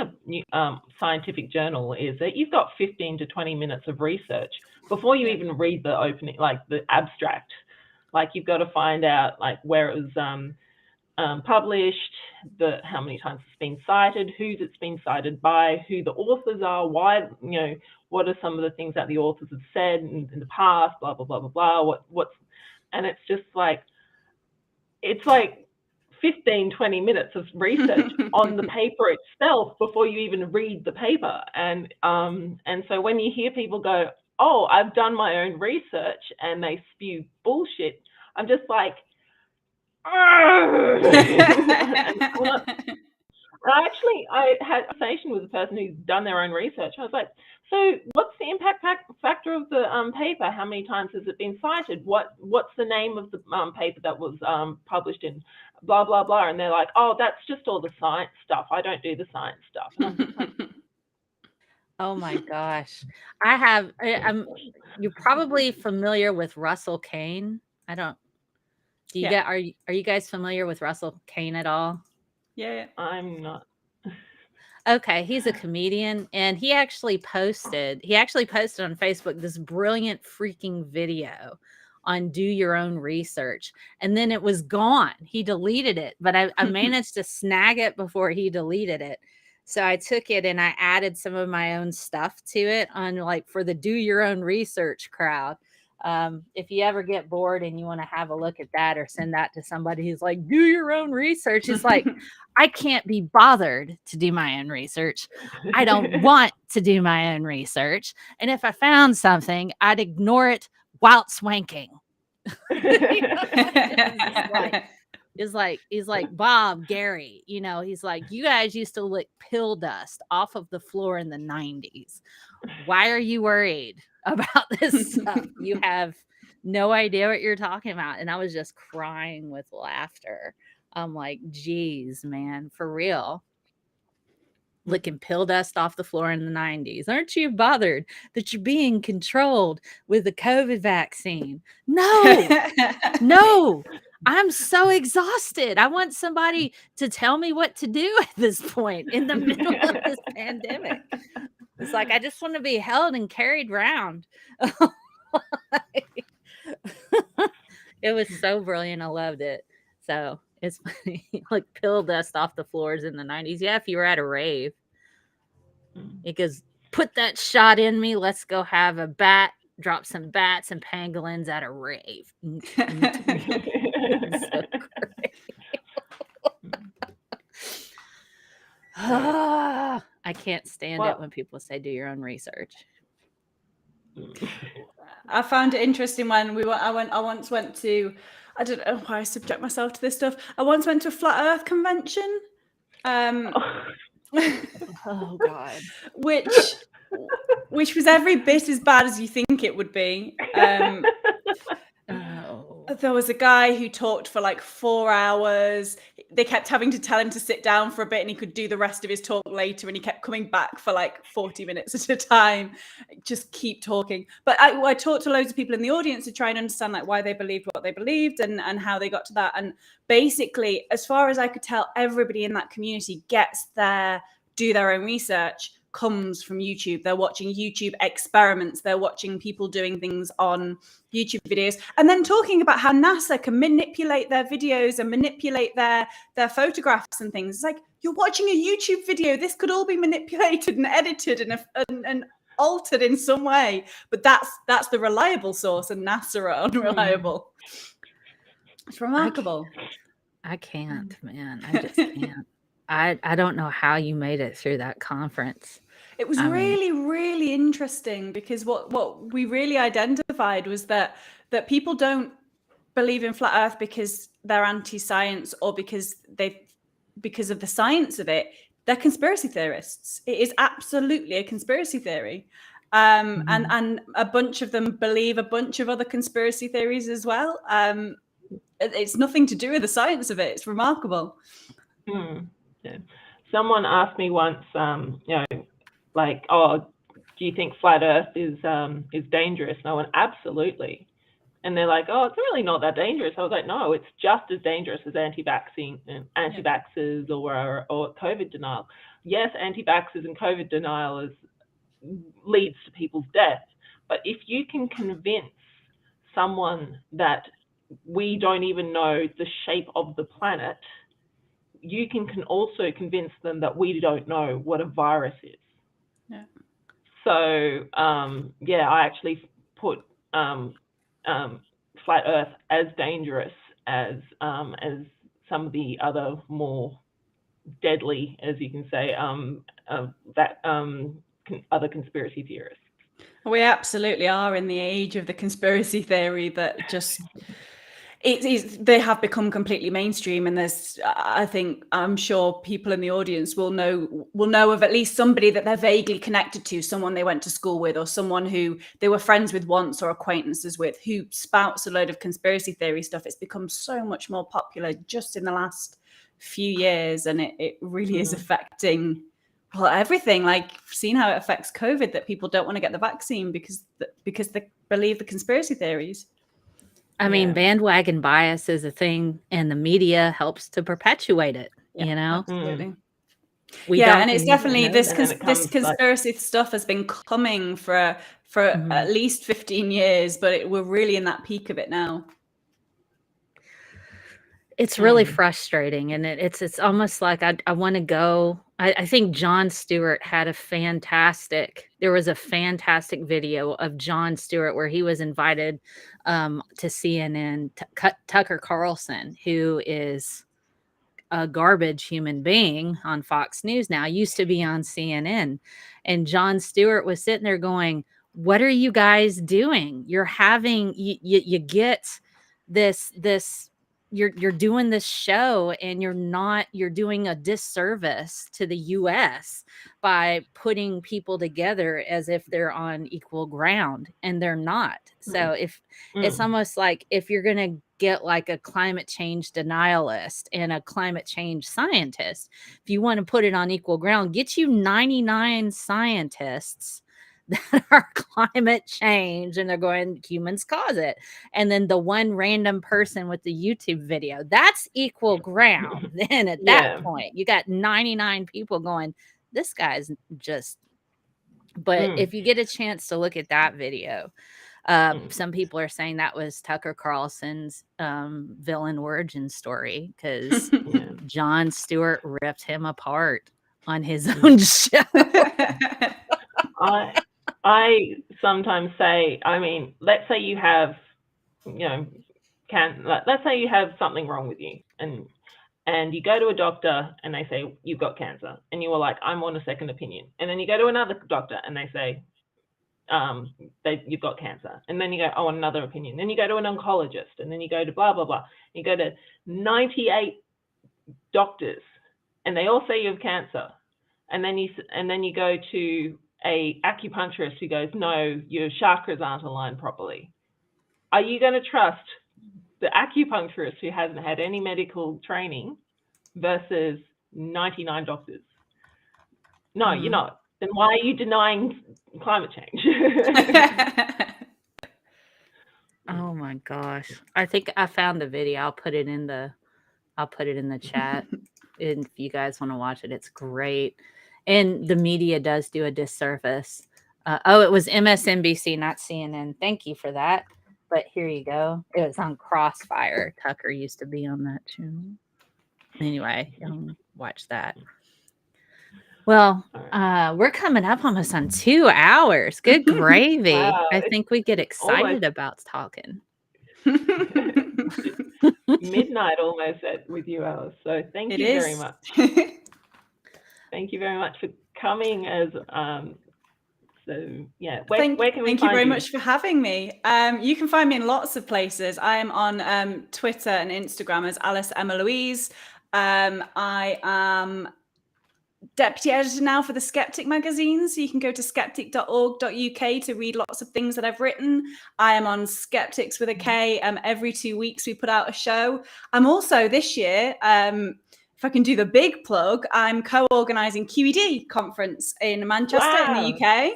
a scientific journal is that you've got 15 to 20 minutes of research before you even read the opening, the abstract. You've got to find out where it was published, how many times it's been cited, who's it's been cited by, who the authors are, why, what are some of the things that the authors have said in the past, blah, blah, blah, blah, blah, and it's just it's 15, 20 minutes of research on the paper itself before you even read the paper. And so when you hear people go, oh, I've done my own research, and they spew bullshit, I'm just like, I had a conversation with a person who's done their own research. I was like, so what's the impact factor of the paper? How many times has it been cited? What's the name of the paper that was published in blah, blah, blah? And they're like, oh, that's just all the science stuff. I don't do the science stuff. And I'm just like, oh my gosh. You're probably familiar with Russell Kane. Are you guys familiar with Russell Kane at all? Yeah. I'm not. Okay, he's a comedian, and he actually posted on Facebook this brilliant freaking video on do your own research, and then it was gone. He deleted it, but I managed to snag it before he deleted it. So I took it and I added some of my own stuff to it on for the do your own research crowd. If you ever get bored and you want to have a look at that or send that to somebody who's like, do your own research. It's like, I can't be bothered to do my own research. I don't want to do my own research. And if I found something, I'd ignore it whilst wanking. He's like Bob, Gary, he's like, you guys used to lick pill dust off of the floor in the 90s. Why are you worried about this stuff? You have no idea what you're talking about. And I was just crying with laughter. I'm like, geez, man, for real. Licking pill dust off the floor in the 90s. Aren't you bothered that you're being controlled with the COVID vaccine? No. I'm so exhausted. I want somebody to tell me what to do at this point in the middle of this pandemic. It's like, I just want to be held and carried around. It was so brilliant. I loved it. So it's funny, like pill dust off the floors in the 90s. Yeah, if you were at a rave, it goes, put that shot in me. Let's go have a bat. Drop some bats and pangolins at a rave. So great. I can't stand it when people say do your own research. I found it interesting when I once went to, I don't know why I subject myself to this stuff. I once went to a flat Earth convention. Oh God. Which was every bit as bad as you think it would be. There was a guy who talked for like 4 hours. They kept having to tell him to sit down for a bit and he could do the rest of his talk later, and he kept coming back for like 40 minutes at a time. Just keep talking. But I talked to loads of people in the audience to try and understand like why they believed what they believed and how they got to that. And basically, as far as I could tell, everybody in that community do their own research, comes from YouTube. They're watching YouTube experiments. They're watching people doing things on YouTube videos, and then talking about how NASA can manipulate their videos and manipulate their photographs and things. It's like, you're watching a YouTube video. This could all be manipulated and edited and altered in some way. But that's the reliable source, and NASA are unreliable. It's remarkable. I can't, man. I just can't. I don't know how you made it through that conference. It was really interesting, because what we really identified was that people don't believe in flat Earth because they're anti-science or because of the science of it. They're conspiracy theorists. It is absolutely a conspiracy theory. And a bunch of them believe a bunch of other conspiracy theories as well. It's nothing to do with the science of it. It's remarkable. Yeah. Someone asked me once, like, oh, do you think flat Earth is dangerous? And I went, absolutely. And they're like, oh, it's really not that dangerous. I was like, no, it's just as dangerous as anti-vaxxers or COVID denial. Yes, anti-vaxxers and COVID denial leads to people's death. But if you can convince someone that we don't even know the shape of the planet, you can also convince them that we don't know what a virus is. Yeah. So, I actually put flat Earth as dangerous as some of the other more deadly, as you can say, other conspiracy theorists. We absolutely are in the age of the conspiracy theory that just they have become completely mainstream, and I'm sure people in the audience will know of at least somebody that they're vaguely connected to, someone they went to school with, or someone who they were friends with once or acquaintances with, who spouts a load of conspiracy theory stuff. It's become so much more popular just in the last few years, and it really is affecting everything. Like, seen how it affects COVID, that people don't want to get the vaccine because they believe the conspiracy theories. I mean, bandwagon bias is a thing, and the media helps to perpetuate it. You know, absolutely. We and it's definitely this conspiracy like... stuff has been coming for at least 15 years, but we're really in that peak of it now. It's really frustrating, and it's almost like I want to go. I think Jon Stewart had there was a fantastic video of Jon Stewart where he was invited to CNN, Tucker Carlson, who is a garbage human being on Fox News now, used to be on CNN. And Jon Stewart was sitting there going, what are you guys doing? You're having, you get this, you're doing this show, and you're doing a disservice to the US by putting people together as if they're on equal ground, and they're not. So it's almost like, if you're going to get like a climate change denialist and a climate change scientist, if you want to put it on equal ground, get you 99 scientists that are climate change and they're going, humans cause it, and then the one random person with the YouTube video, that's equal ground. Then at that point you got 99 people going, this guy's just... But if you get a chance to look at that video, some people are saying that was Tucker Carlson's villain origin story, because Jon Stewart ripped him apart on his own show. I sometimes say, I mean, let's say you have, let's say you have something wrong with you, and you go to a doctor and they say you've got cancer, and you were like, I'm on a second opinion, and then you go to another doctor and they say you've got cancer, and then you go, oh, another opinion, then you go to an oncologist, and then you go to blah blah blah, you go to 98 doctors, and they all say you have cancer, and then you go to a acupuncturist who goes, no, your chakras aren't aligned properly. Are you going to trust the acupuncturist who hasn't had any medical training versus 99 doctors? No, you're not. Then why are you denying climate change? Oh my gosh. I think I found the video. I'll put it in the chat. And if you guys want to watch it, it's great. And the media does do a disservice. It was MSNBC, not CNN. Thank you for that. But here you go. It was on Crossfire. Tucker used to be on that channel. Anyway, watch that. Well, we're coming up almost on 2 hours. Good gravy. Wow. I think we get excited about talking. Midnight almost with you, Alice. So thank you very much. Thank you very much for coming. Where can we find you? Thank you very much for having me. You can find me in lots of places. I am on Twitter and Instagram as Alice Emma Louise. I am deputy editor now for the Skeptic magazine, so you can go to skeptic.org.uk to read lots of things that I've written. I am on Skeptics with a K. Every 2 weeks we put out a show. I'm also this year, if I can do the big plug, I'm co-organising QED conference in Manchester in the UK.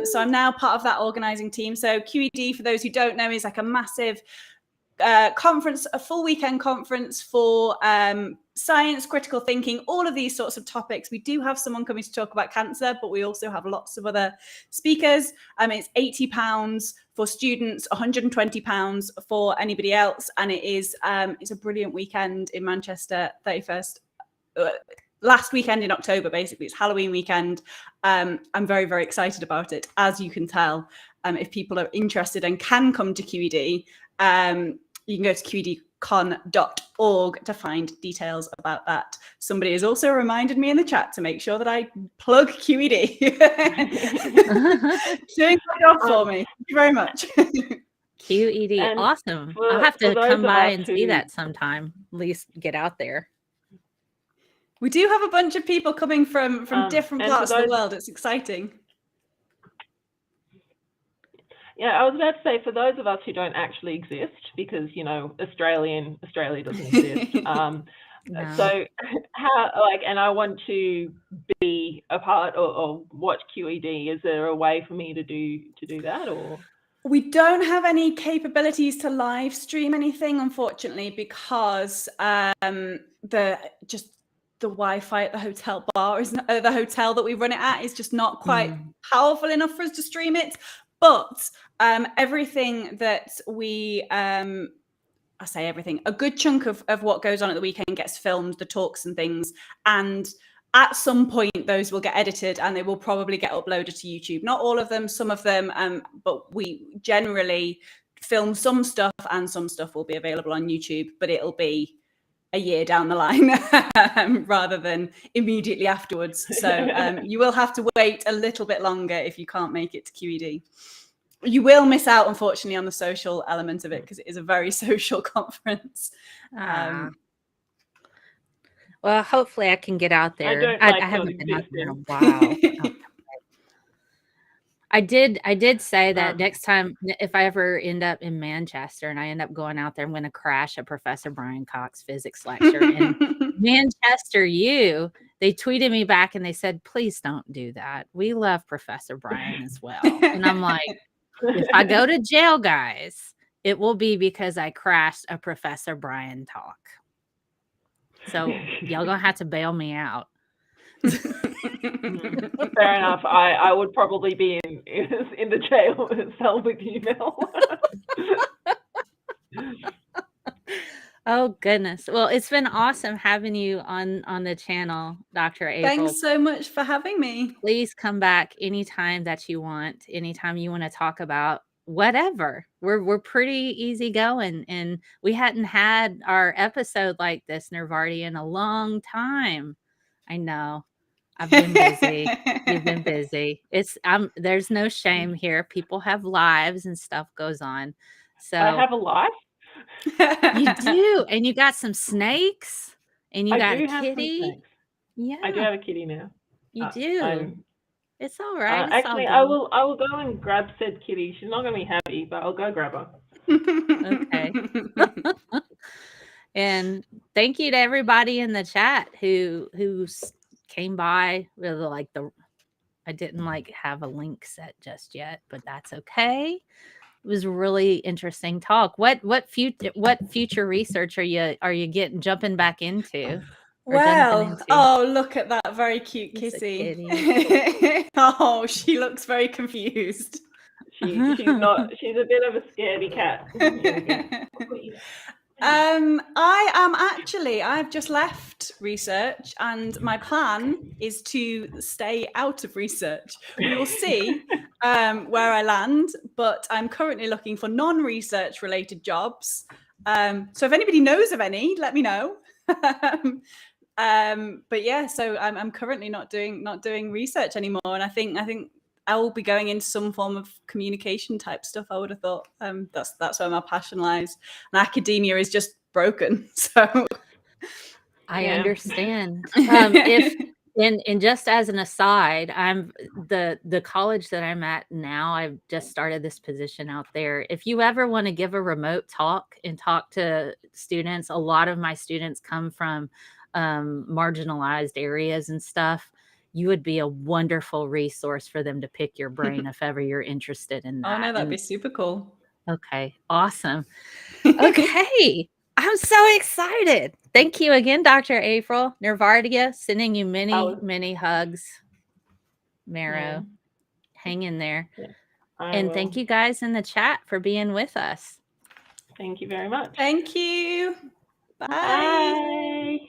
So I'm now part of that organising team. So QED, for those who don't know, is like a massive conference, a full weekend conference for science, critical thinking, all of these sorts of topics. We do have someone coming to talk about cancer, but we also have lots of other speakers. It's £80 for students, £120 for anybody else, and it's a brilliant weekend in Manchester. 31st, last weekend in October, basically. It's Halloween weekend. I'm very, very excited about it, as you can tell. If people are interested and can come to QED, you can go to qedcon.org to find details about that. Somebody has also reminded me in the chat to make sure that I plug QED. Doing my job for me. Thank you very much. QED, And awesome. for- I'll have for to those come of by us and see who- that sometime. At least get out there. We do have a bunch of people coming from different and for parts of the those- world. It's exciting. Yeah, I was about to say, for those of us who don't actually exist, because, you know, Australia doesn't exist. No. So how, like, and I want to be a part or watch QED. Is there a way for me to do that, or? We don't have any capabilities to live stream anything, unfortunately, because the Wi-Fi at the hotel bar is not, the hotel that we run it at is just not quite powerful enough for us to stream it. But everything that we I say everything, a good chunk of what goes on at the weekend gets filmed, the talks and things, and at some point those will get edited and they will probably get uploaded to YouTube. Not all of them, some of them, but we generally film some stuff, and some stuff will be available on YouTube, but it'll be a year down the line rather than immediately afterwards. So you will have to wait a little bit longer if you can't make it to QED. You will miss out, unfortunately, on the social element of it, because it is a very social conference. Well, hopefully I can get out there. I haven't been out there in a while. I did say that next time, if I ever end up in Manchester and I end up going out there, I'm going to crash a Professor Brian Cox physics lecture. And Manchester U, they tweeted me back and they said, please don't do that. We love Professor Brian as well. And I'm like, if I go to jail, guys, it will be because I crashed a Professor Brian talk. So y'all gonna have to bail me out. Fair enough. I would probably be in the jail cell with you, Mel. Oh goodness. Well, it's been awesome having you on the channel, Dr. April. Thanks so much for having me. Please come back anytime that you want, anytime you want to talk about whatever. We're pretty easygoing, and we hadn't had our episode like this, Nervardi, in a long time. I know. I've been busy. You've been busy. There's no shame here. People have lives and stuff goes on. So I have a life. You do, and you got some snakes, and you got a kitty. Yeah, I do have a kitty now. You do. It's all right. It's actually, I will go and grab said kitty. She's not going to be happy, but I'll go grab her. Okay. And thank you to everybody in the chat who came by with I didn't have a link set just yet, but that's okay. It was a really interesting talk. What future research are you jumping back into? Well, oh, look at that very cute kissy. Oh, she looks very confused. She's not. She's a bit of a scaredy cat. I've just left research, and my plan is to stay out of research. We will see where I land, but I'm currently looking for non-research related jobs. So if anybody knows of any, let me know. But yeah, so I'm currently not doing research anymore, and I think I will be going into some form of communication type stuff. I would have thought that's where my passion lies, and academia is just broken. So I understand. And just as an aside, I'm the college that I'm at now. I've just started this position out there. If you ever want to give a remote talk and talk to students, a lot of my students come from marginalized areas and stuff. You would be a wonderful resource for them to pick your brain if ever you're interested in that. Oh no, that'd be super cool. Okay, awesome. Okay, I'm so excited. Thank you again, Dr. April. Nervardia, sending you many hugs. Marrow, hang in there. Yeah, and will. Thank you guys in the chat for being with us. Thank you very much. Thank you. Bye. Bye.